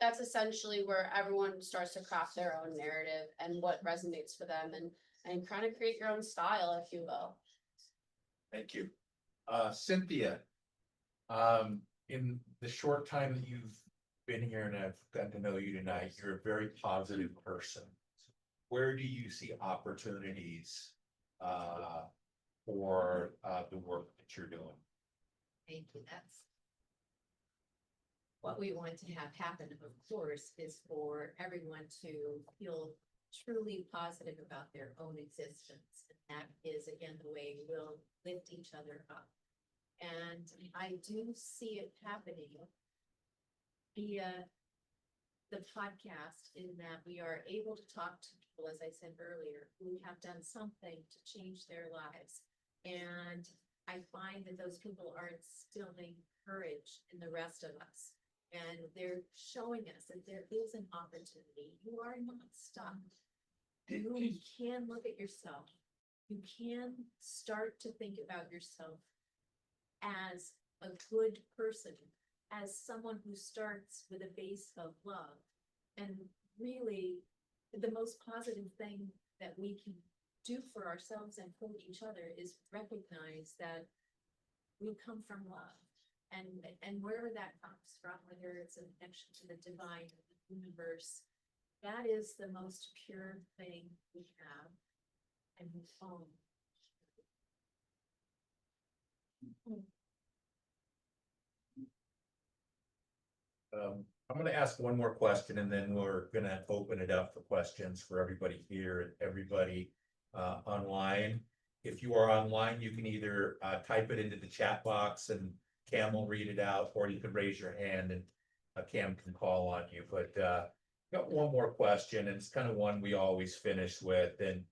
that's essentially where everyone starts to craft their own narrative and what resonates for them, and kind of create your own style, if you will. Thank you. Cynthia, in the short time that you've been here and I've gotten to know you tonight, you're a very positive person. Where do you see opportunities for the work that you're doing? Thank you. That's what we want to have happen, of course, is for everyone to feel truly positive about their own existence. And that is, again, the way we'll lift each other up. And I do see it happening via the podcast, in that we are able to talk to people, as I said earlier, who have done something to change their lives. And I find that those people are instilling courage in the rest of us. And they're showing us that there is an opportunity. You are not stuck. You can look at yourself. You can start to think about yourself as a good person, as someone who starts with a base of love. And really, the most positive thing that we can do for ourselves and for each other is recognize that we come from love. And wherever that comes from, whether it's a connection to the divine, the universe, that is the most pure thing we have and we own. I'm going to ask one more question, and then we're going to open it up for questions for everybody here and everybody online. If you are online, you can either type it into the chat box and Cam will read it out, or you can raise your hand and Cam can call on you. But got one more question, and it's kind of one we always finish with. And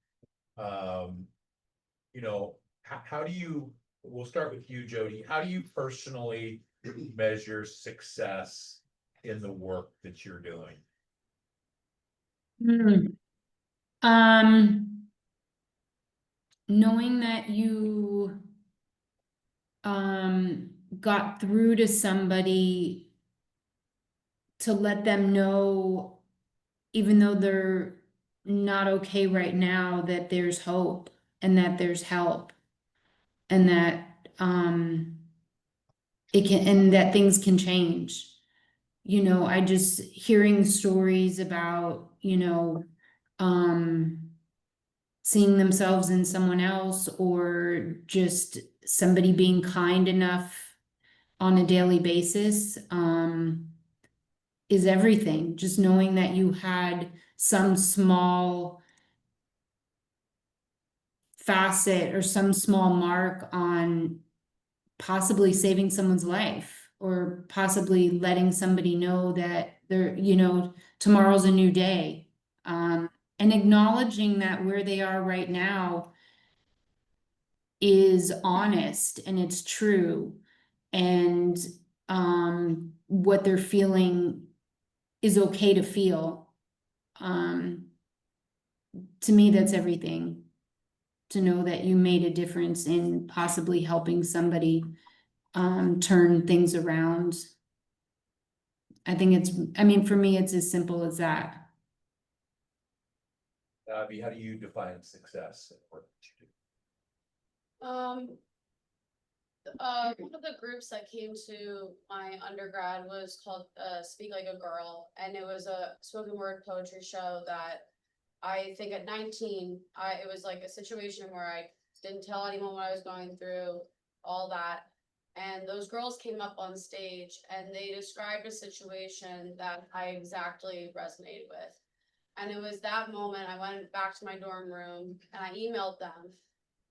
how do you? We'll start with you, Jodie. How do you personally measure success in the work that you're doing? Knowing that you got through to somebody to let them know, even though they're not okay right now, that there's hope and that there's help, and that it can, and that things can change. You know, I just hearing stories about, seeing themselves in someone else, or just somebody being kind enough on a daily basis, is everything. Just knowing that you had some small facet or some small mark on possibly saving someone's life, or possibly letting somebody know that tomorrow's a new day. And acknowledging that where they are right now is honest and it's true, and what they're feeling is okay to feel. To me, that's everything. To know that you made a difference in possibly helping somebody turn things around. I mean, for me, it's as simple as that. Abby, how do you define success? One of the groups that came to my undergrad was called Speak Like a Girl, and it was a spoken word poetry show that I think at 19, it was like a situation where I didn't tell anyone what I was going through, all that. And those girls came up on stage and they described a situation that I exactly resonated with. And it was that moment I went back to my dorm room and I emailed them.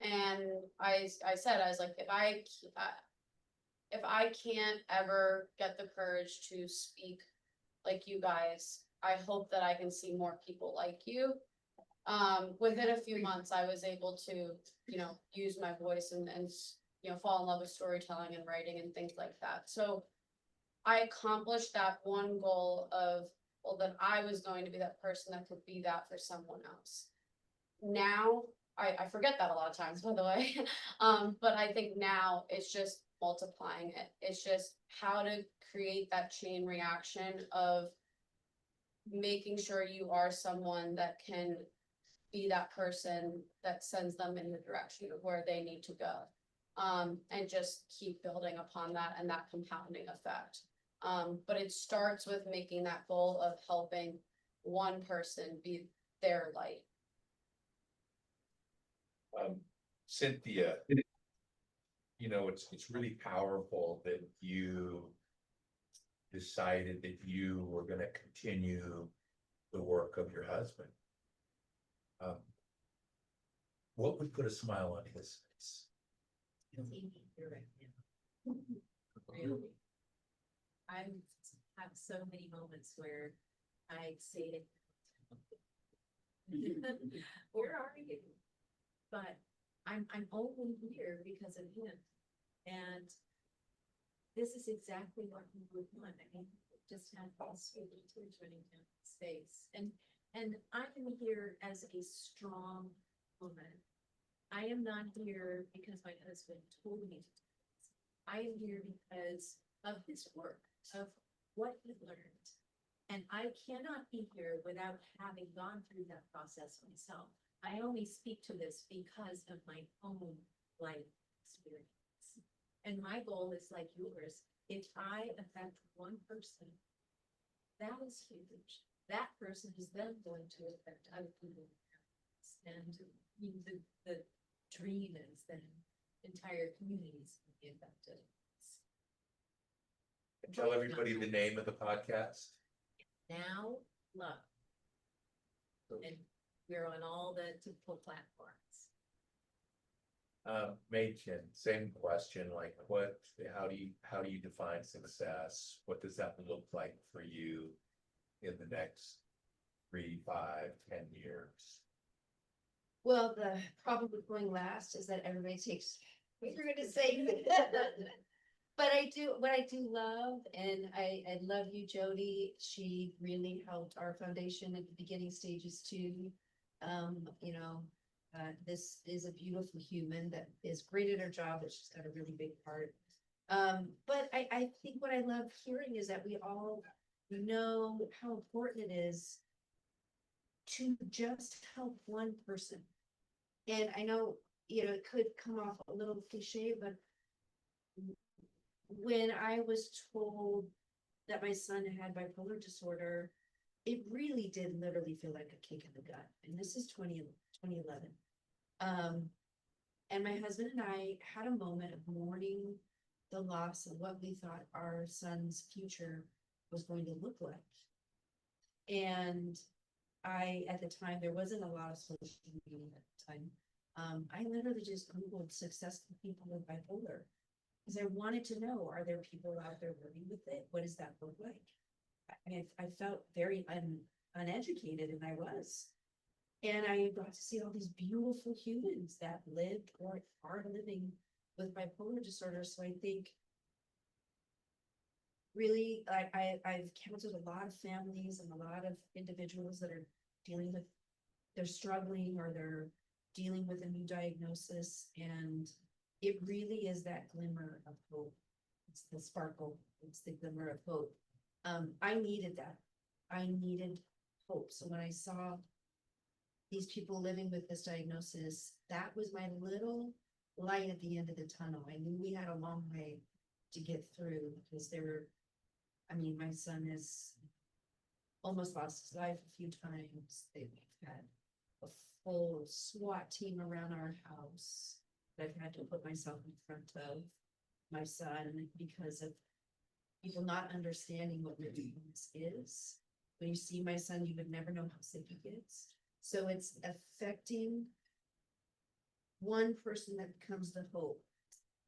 And I said, I was like, if I can't ever get the courage to speak like you guys, I hope that I can see more people like you. Within a few months, I was able to, use my voice and fall in love with storytelling and writing and things like that. So I accomplished that one goal of, well, that I was going to be that person that could be that for someone else. Now, I forget that a lot of times, by the way. But I think now it's just multiplying it. It's just how to create that chain reaction of making sure you are someone that can be that person that sends them in the direction of where they need to go. And just keep building upon that and that compounding effect. But it starts with making that goal of helping one person be their light. Cynthia, it's really powerful that you decided that you were going to continue the work of your husband. What would put a smile on his face? Really, I have so many moments where I say to him, where are you? But I'm only here because of him. And this is exactly what we would want. I mean, just have these tears running down his face. And I'm here as a strong woman. I am not here because my husband told me to do this. I am here because of his work, of what he learned. And I cannot be here without having gone through that process myself. I only speak to this because of my own life experience. And my goal is like yours. If I affect one person, that is huge. That person is then going to affect other people. And the dream is that entire communities will be affected. Tell everybody the name of the podcast. Now, love. And we're on all the typical platforms. Mädchen, same question, like how do you define success? What does that look like for you in the next 3, 5, 10 years? Well, the problem with going last is that everybody takes what you're gonna say. But what I do love, and I love you, Jodie. She really helped our foundation at the beginning stages too. This is a beautiful human that is great at her job, but she's got a really big heart. But I think what I love hearing is that we all know how important it is to just help one person. And I know, it could come off a little cliche, but when I was told that my son had bipolar disorder, it really did literally feel like a kick in the gut. And this is 2011. And my husband and I had a moment of mourning the loss of what we thought our son's future was going to look like. And at the time, there wasn't a lot of social media at the time. I literally just Googled successful people with bipolar because I wanted to know, are there people out there living with it? What does that look like? I felt very uneducated, and I was. And I got to see all these beautiful humans that lived or are living with bipolar disorder. So I think really, I've counseled a lot of families and a lot of individuals that are dealing with, they're struggling or they're dealing with a new diagnosis. And it really is that glimmer of hope. It's the sparkle, it's the glimmer of hope. I needed that. I needed hope. So when I saw these people living with this diagnosis, that was my little light at the end of the tunnel. I knew we had a long way to get through because my son has almost lost his life a few times. They've had a full SWAT team around our house that I've had to put myself in front of my son because of people not understanding what mental illness is. When you see my son, you would never know how sick he gets. So it's affecting one person that becomes the hope.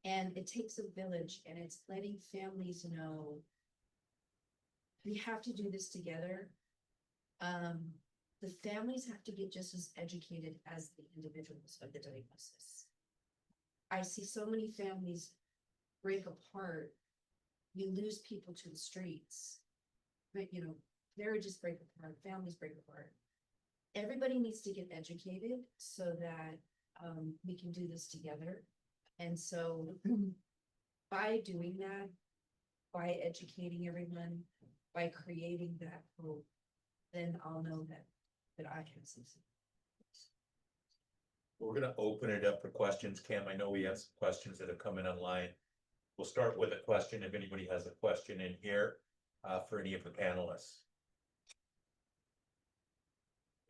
And it takes a village, and it's letting families know we have to do this together. The families have to get just as educated as the individuals of the diagnosis. I see so many families break apart. You lose people to the streets, but marriages break apart, families break apart. Everybody needs to get educated so that we can do this together. And so by doing that, by educating everyone, by creating that hope, then I'll know that I can succeed. We're gonna open it up for questions. Cam, I know we have some questions that have come in online. We'll start with a question, if anybody has a question in here, for any of the panelists.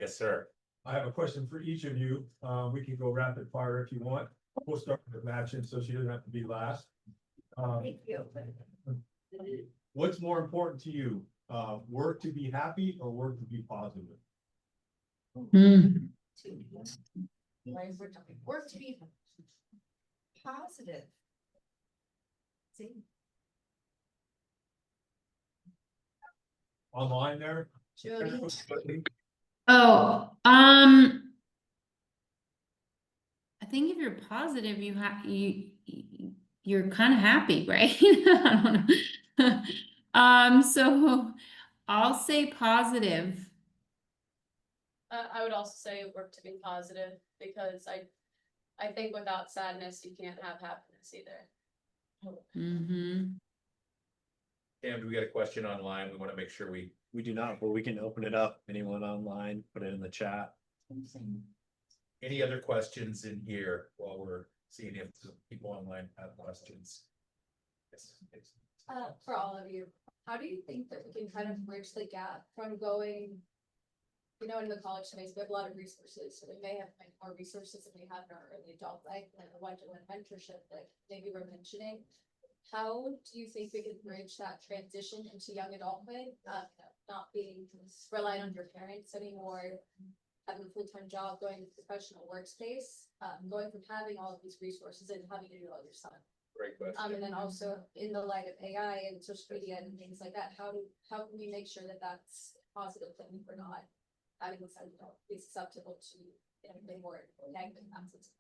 Yes, sir. I have a question for each of you. We can go rapid fire if you want. We'll start with Mädchen so she doesn't have to be last. Thank you. What's more important to you? Work to be happy or work to be positive? Work to be positive. See? Online there? Jodie? Oh, I think if you're positive, you're kind of happy, right? I don't know. So I'll say positive. I would also say work to be positive because I think without sadness, you can't have happiness either. Mm-hmm. Cam, do we got a question online? We want to make sure we do not, but we can open it up. Anyone online, put it in the chat. Any other questions in here while we're seeing if some people online have questions? Yes. For all of you, how do you think that we can kind of bridge the gap from going, in the college space, we have a lot of resources, so we may have more resources than we have in our early adult life, like a one-to-one mentorship, like maybe we're mentioning. How do you think we could bridge that transition into young adulthood, not being reliant on your parents anymore, having a full-time job, going to professional workspace, going from having all of these resources and having to do it all yourself? Great question. And then also in the light of AI and social media and things like that, how can we make sure that that's a positive thing for not having be susceptible to anything more negative aspects of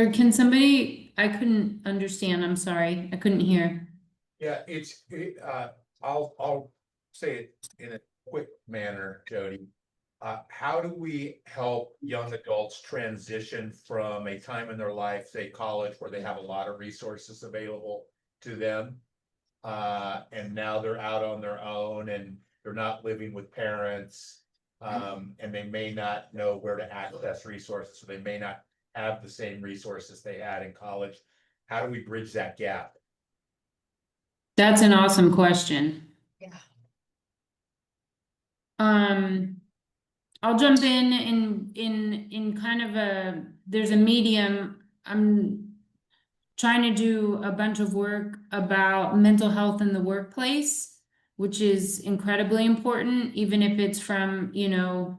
that? Can somebody, I couldn't understand, I'm sorry, I couldn't hear. Yeah, I'll say it in a quick manner, Jodie. How do we help young adults transition from a time in their life, say college, where they have a lot of resources available to them? And now they're out on their own and they're not living with parents. And they may not know where to access resources, so they may not have the same resources they had in college. How do we bridge that gap? That's an awesome question. Yeah. I'll jump in kind of there's a medium. I'm trying to do a bunch of work about mental health in the workplace, which is incredibly important, even if it's from,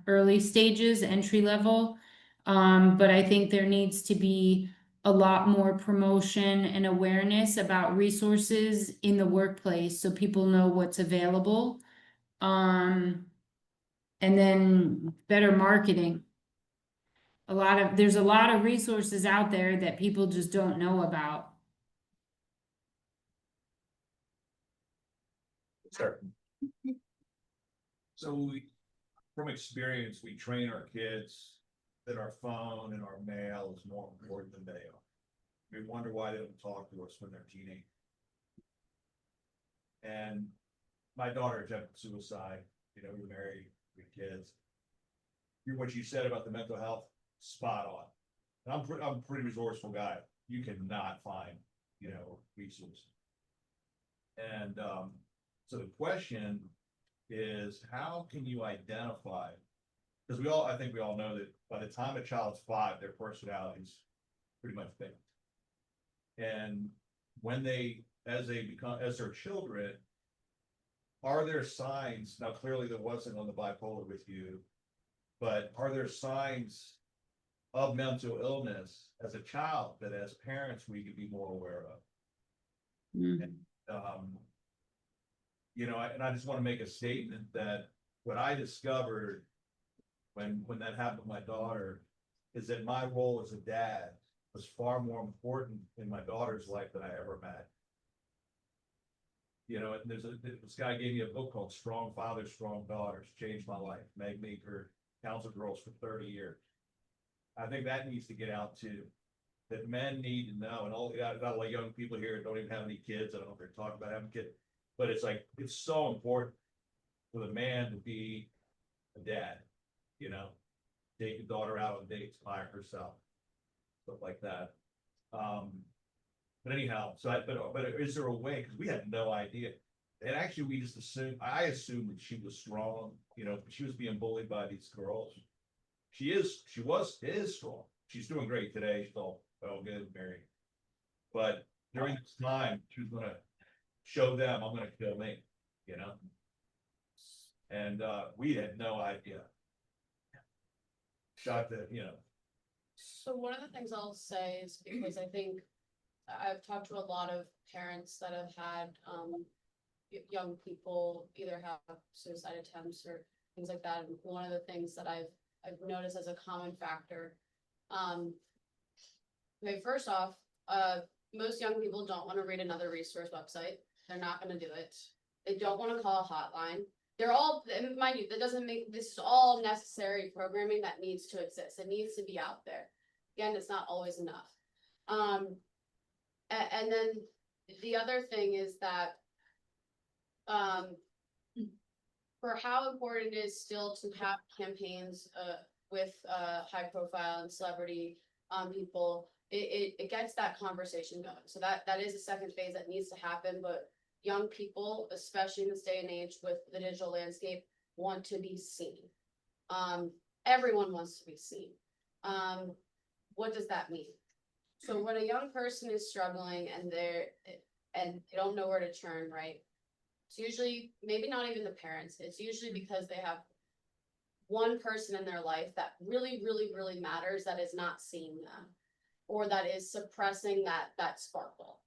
early stages, entry level. But I think there needs to be a lot more promotion and awareness about resources in the workplace so people know what's available. And then better marketing. There's a lot of resources out there that people just don't know about. Sure. So from experience, we train our kids that our phone and our mail is more important than they are. We wonder why they don't talk to us when they're teenagers. And my daughter attempted suicide, we're married, we have kids. What you said about the mental health, spot on. And I'm a pretty resourceful guy. You cannot find, resources. And so the question is, how can you identify? Because I think we all know that by the time a child's 5, their personality's pretty much fixed. And when as they're children, are there signs? Now, clearly there wasn't on the bipolar with you, but are there signs of mental illness as a child that as parents we could be more aware of? And, and I just want to make a statement that what I discovered when that happened to my daughter is that my role as a dad was far more important in my daughter's life than I ever met. And this guy gave me a book called Strong Fathers, Strong Daughters, changed my life. Meg Meeker, counseled girls for 30 years. I think that needs to get out too. That men need to know, and got a lot of young people here that don't even have any kids. I don't know if they're talking about having kids, but it's so important for the man to be a dad, take your daughter out on dates by herself, stuff like that. But anyhow, but is there a way? Because we had no idea. And actually, we just assumed, I assumed that she was strong, she was being bullied by these girls. She is strong. She's doing great today. She's all good, married. But during this time, she was going to show them, I'm going to kill me, And we had no idea. Shot that, So one of the things I'll say is because I think I've talked to a lot of parents that have had young people either have suicide attempts or things like that. And one of the things that I've noticed as a common factor, okay, first off, most young people don't want to read another resource website. They're not going to do it. They don't want to call a hotline. They're all, mind you, that doesn't make, this is all necessary programming that needs to exist. It needs to be out there. Again, it's not always enough. And then the other thing is that for how important it is still to have campaigns with high profile and celebrity people, it gets that conversation going. So that is a second phase that needs to happen, but young people, especially in this day and age with the digital landscape, want to be seen. Everyone wants to be seen. What does that mean? So when a young person is struggling and they don't know where to turn, right? It's usually maybe not even the parents. It's usually because they have one person in their life that really, really, really matters that is not seeing them, or that is suppressing that sparkle.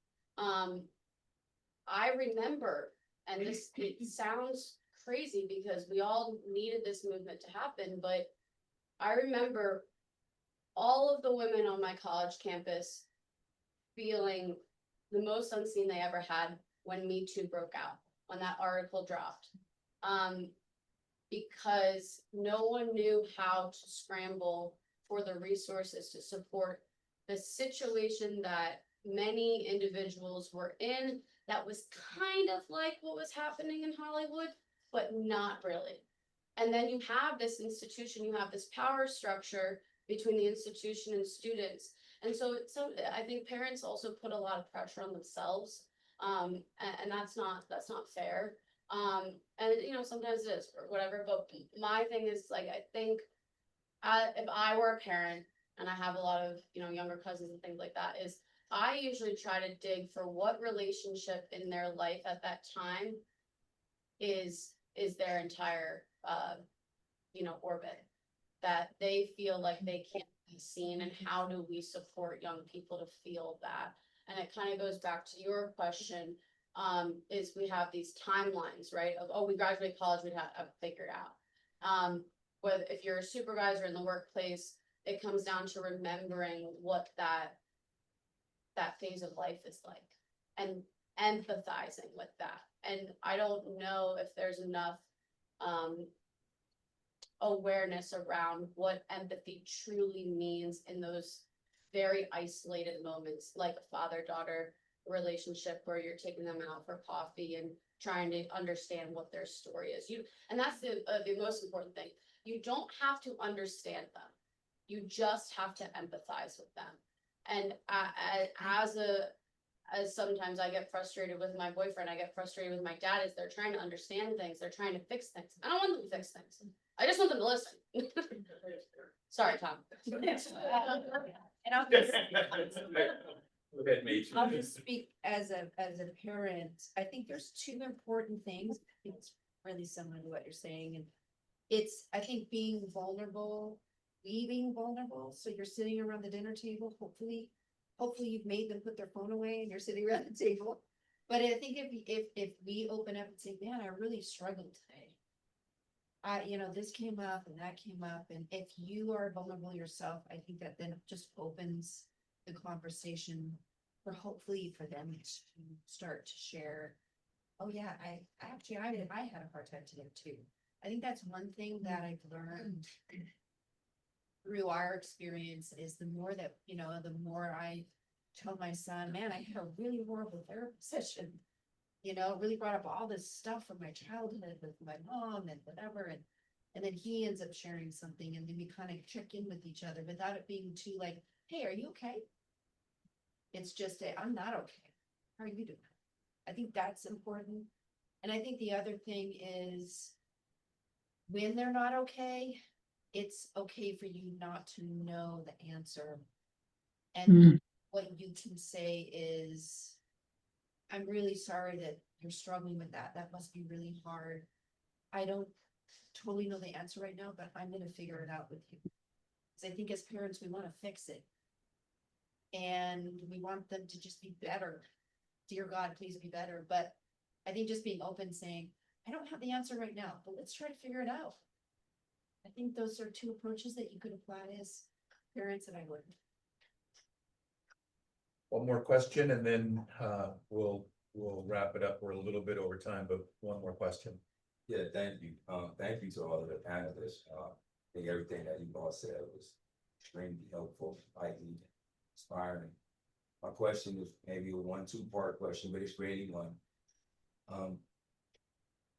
I remember, and it sounds crazy because we all needed this movement to happen, but I remember all of the women on my college campus feeling the most unseen they ever had when Me Too broke out, when that article dropped. Because no one knew how to scramble for the resources to support the situation that many individuals were in, that was kind of like what was happening in Hollywood, but not really. And then you have this institution, you have this power structure between the institution and students And so I think parents also put a lot of pressure on themselves. And that's not fair. And you know, sometimes it is or whatever, but my thing is like, I think if I were a parent and I have a lot of, you know, younger cousins and things like that, is I usually try to dig for what relationship in their life at that time is their entire, you know, orbit, that they feel like they can't be seen, and how do we support young people to feel that? And it kind of goes back to your question, is we have these timelines, right? Of, oh, we graduate college, we'd have figured out. Whether if you're a supervisor in the workplace, it comes down to remembering what that phase of life is like, and empathizing with that. And I don't know if there's enough awareness around what empathy truly means in those very isolated moments, like a father-daughter relationship where you're taking them out for coffee and trying to understand what their story is. And that's the most important thing. You don't have to understand them. You just have to empathize with them. And as sometimes I get frustrated with my boyfriend, I get frustrated with my dad, is they're trying to understand things, they're trying to fix things. I don't want them to fix things. I just want them to listen. Sorry, Tom. And I'll just, I'll just speak as a parent. I think there's two important things. I think it's really similar to what you're saying. And it's, I think, being vulnerable, leaving vulnerable. So you're sitting around the dinner table, hopefully you've made them put their phone away and you're sitting around the table. But I think if we open up and say, man, I really struggled today. You know, this came up and that came up. And if you are vulnerable yourself, I think that then just opens the conversation for hopefully for them to start to share. Oh yeah, I had a hard time today too. I think that's one thing that I've learned through our experience is the more that, you know, the more I tell my son, man, I had a really horrible therapy session. You know, it really brought up all this stuff from my childhood with my mom and whatever. And then he ends up sharing something, and then we kind of check in with each other without it being too like, hey, are you okay? It's just I'm not okay. How are you doing? I think that's important. And I think the other thing is when they're not okay, it's okay for you not to know the answer. And what you can say is, I'm really sorry that you're struggling with that. That must be really hard. I don't totally know the answer right now, but I'm going to figure it out with you. Because I think as parents, we want to fix it. And we want them to just be better. Dear God, please be better. But I think just being open, saying, I don't have the answer right now, but let's try to figure it out. I think those are two approaches that you could apply as parents that I learned. One more question and then we'll wrap it up. We're a little bit over time, but one more question. Yeah, thank you. Thank you to all of the panelists. I think everything that you all said was extremely helpful, enlightening, inspiring. My question is maybe a 1-2-part question, but it's for anyone.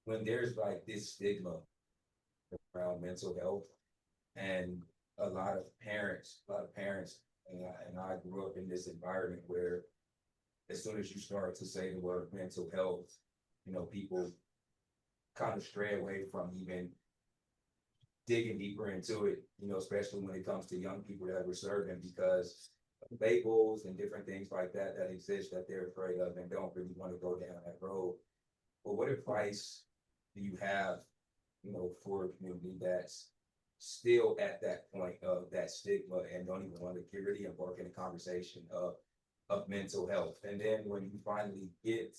When there's like this stigma around mental health, and a lot of parents, and I grew up in this environment where as soon as you start to say the word mental health, you know, people kind of stray away from even digging deeper into it, you know, especially when it comes to young people that we're serving, because labels and different things like that exist that they're afraid of and don't really want to go down that road. But what advice do you have, you know, for a community that's still at that point of that stigma and don't even want to get really embark in a conversation of mental health? And then when you finally get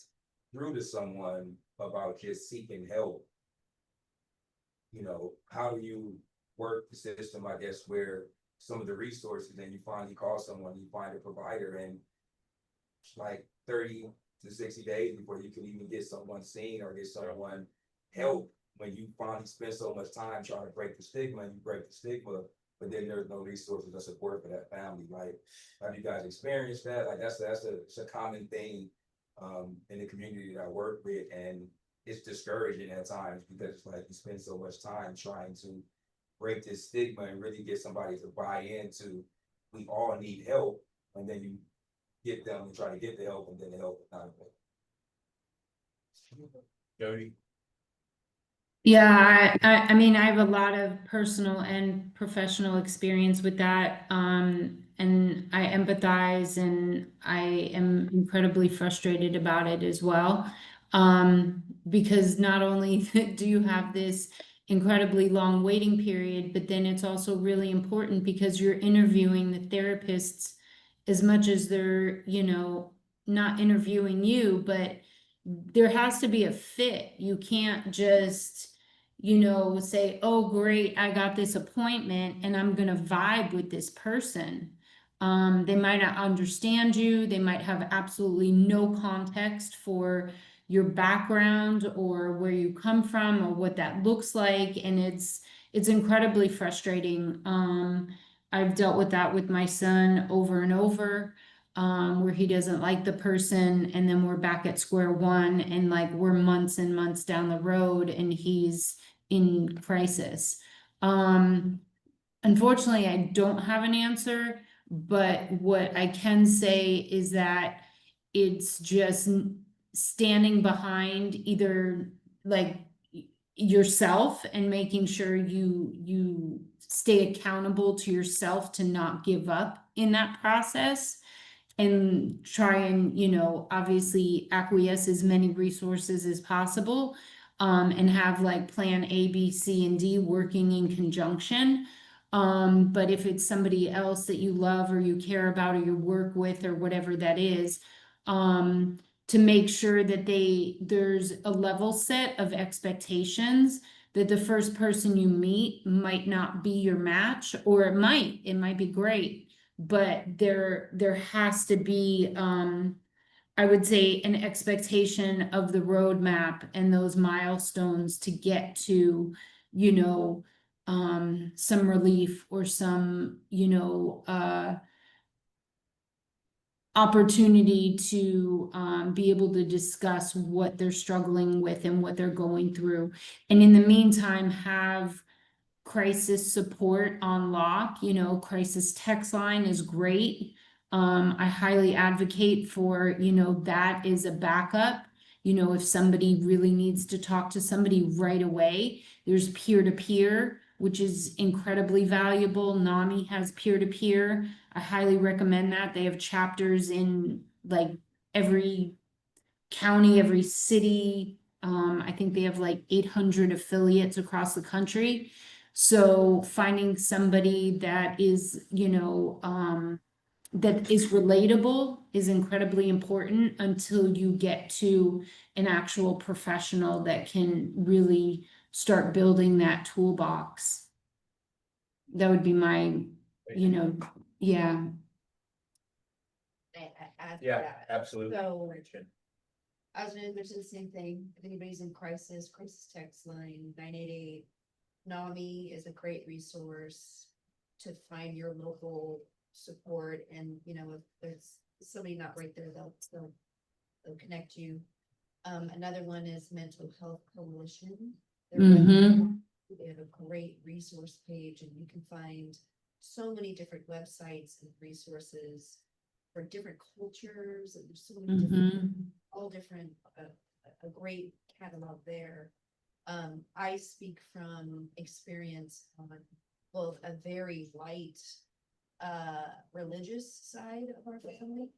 through to someone about just seeking help, you know, how do you work the system, I guess, where some of the resources, and you finally call someone, you find a provider, and it's like 30 to 60 days before you can even get someone seen or get someone help, when you finally spend so much time trying to break the stigma, and you break the stigma, but then there's no resources or support for that family. Like, have you guys experienced that? Like, it's a common thing in the community that I work with, and it's discouraging at times because it's like you spend so much time trying to break this stigma and really get somebody to buy into we all need help, and then you get them and try to get the help, and then the help is not available. Jody? Yeah, I mean, I have a lot of personal and professional experience with that. And I empathize and I am incredibly frustrated about it as well. Because not only do you have this incredibly long waiting period, but then it's also really important because you're interviewing the therapists as much as they're, not interviewing you, but there has to be a fit. You can't just, say, oh, great, I got this appointment and I'm gonna vibe with this person. They might not understand you, they might have absolutely no context for your background or where you come from or what that looks like, and it's incredibly frustrating. I've dealt with that with my son over and over, where he doesn't like the person, and then we're back at square one, and like we're months and months down the road and he's in crisis. Unfortunately, I don't have an answer, but what I can say is that it's just standing behind either like yourself and making sure you stay accountable to yourself to not give up in that process, and try and, obviously acquiesce as many resources as possible, and have like plan A, B, C, and D working in conjunction. But if it's somebody else that you love or you care about or you work with or whatever that is, to make sure that there's a level set of expectations, that the first person you meet might not be your match, or it might be great, but there has to be, I would say, an expectation of the roadmap and those milestones to get to, some relief or some, opportunity to be able to discuss what they're struggling with and what they're going through. And in the meantime, have crisis support on lock. Crisis text line is great. I highly advocate for, that is a backup. If somebody really needs to talk to somebody right away, there's peer-to-peer, which is incredibly valuable. NAMI has peer-to-peer. I highly recommend that. They have chapters in like every county, every city. I think they have like 800 affiliates across the country. So finding somebody that is, that is relatable is incredibly important until you get to an actual professional that can really start building that toolbox. That would be my, yeah. Add to Yeah, that. absolutely. So I was gonna mention the same thing. If anybody's in crisis text line 988. NAMI is a great resource to find your local support, and if there's somebody not right there, they'll connect you. Another one is Mental Health Coalition. They have a great resource page, and you can find so many different websites and resources for different cultures, and there's so many different, all different, a great catalog there. I speak from experience on both a very light religious side of our family,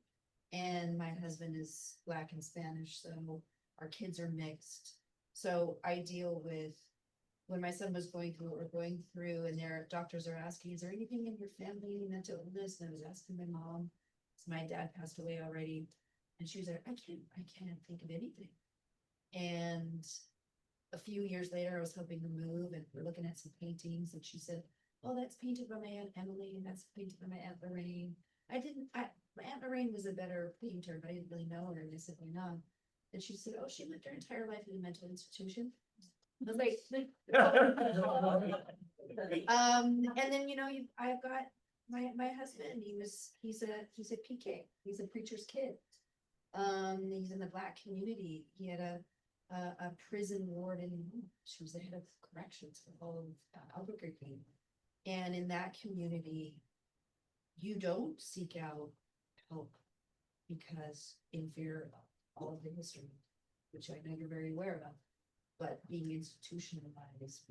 and my husband is Black and Spanish, so our kids are mixed. So I deal with, when my son was going through what we're going through, and their doctors are asking, is there anything in your family, any mental illness? And I was asking my mom, so my dad passed away already, and she was like, I can't think of anything. And a few years later, I was helping them move, and we're looking at some paintings, and she said, "Oh, that's painted by my Aunt Emily, and that's painted by my Aunt Lorraine." My Aunt Lorraine was a better painter, but I didn't really know her, and I said, "Why not?" And she said, "Oh, she lived her entire life in a mental institution." I was like, and then I've got my husband. He's a PK. He's a preacher's kid. He's in the Black community. He had a prison warden. She was the head of corrections for all of Albuquerque. And in that community, you don't seek out help. Because in fear of all of the history, which I know you're very aware of, but being institutionalized,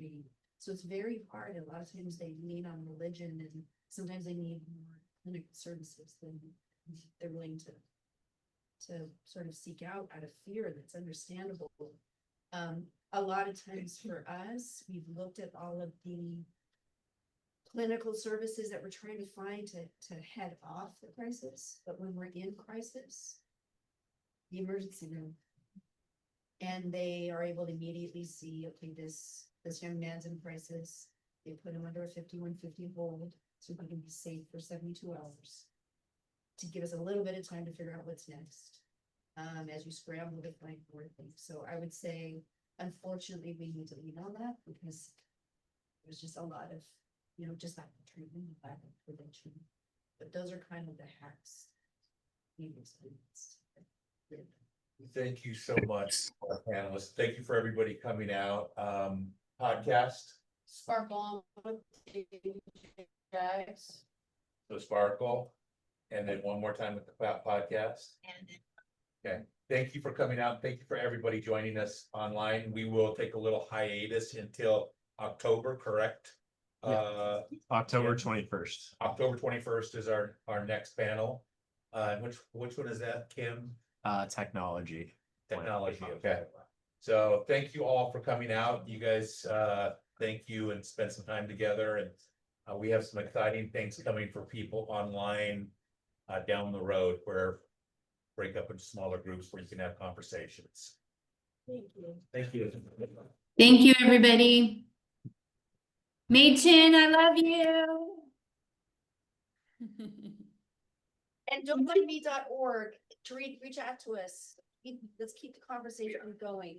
so it's very hard. A lot of times they lean on religion and sometimes they need more clinical services than they're willing to sort of seek out of fear. That's understandable. A lot of times for us, we've looked at all of the clinical services that we're trying to find to head off the crisis, but when we're in crisis, the emergency room, and they are able to immediately see, okay, this young man's in crisis. They put him under a 5150 hold so he can be safe for 72 hours to give us a little bit of time to figure out what's next. As you scramble to find more things. So I would say, unfortunately, we need to lean on that because there's just a lot of, just lack of treatment, lack of prevention. But those are kind of the hacks we've experienced. Thank you so much, our panelists. Thank you for everybody coming out. Podcast, Sparkle with Jags. the Sparkle, and then one more time with the podcast. Okay, thank you for coming out. Thank you for everybody joining us online. We will take a little hiatus until October, correct? October 21st. October 21st is our next panel. Which one is that, Kim? Technology. Technology, okay. So thank you all for coming out. You guys, thank you and spend some time together. And we have some exciting things coming for people online down the road where break up into smaller groups where you can have conversations. Thank you. Thank you. Thank you, everybody. Mädchen, I love you. And don'tblame.org to reach out to us. Let's keep the conversation going.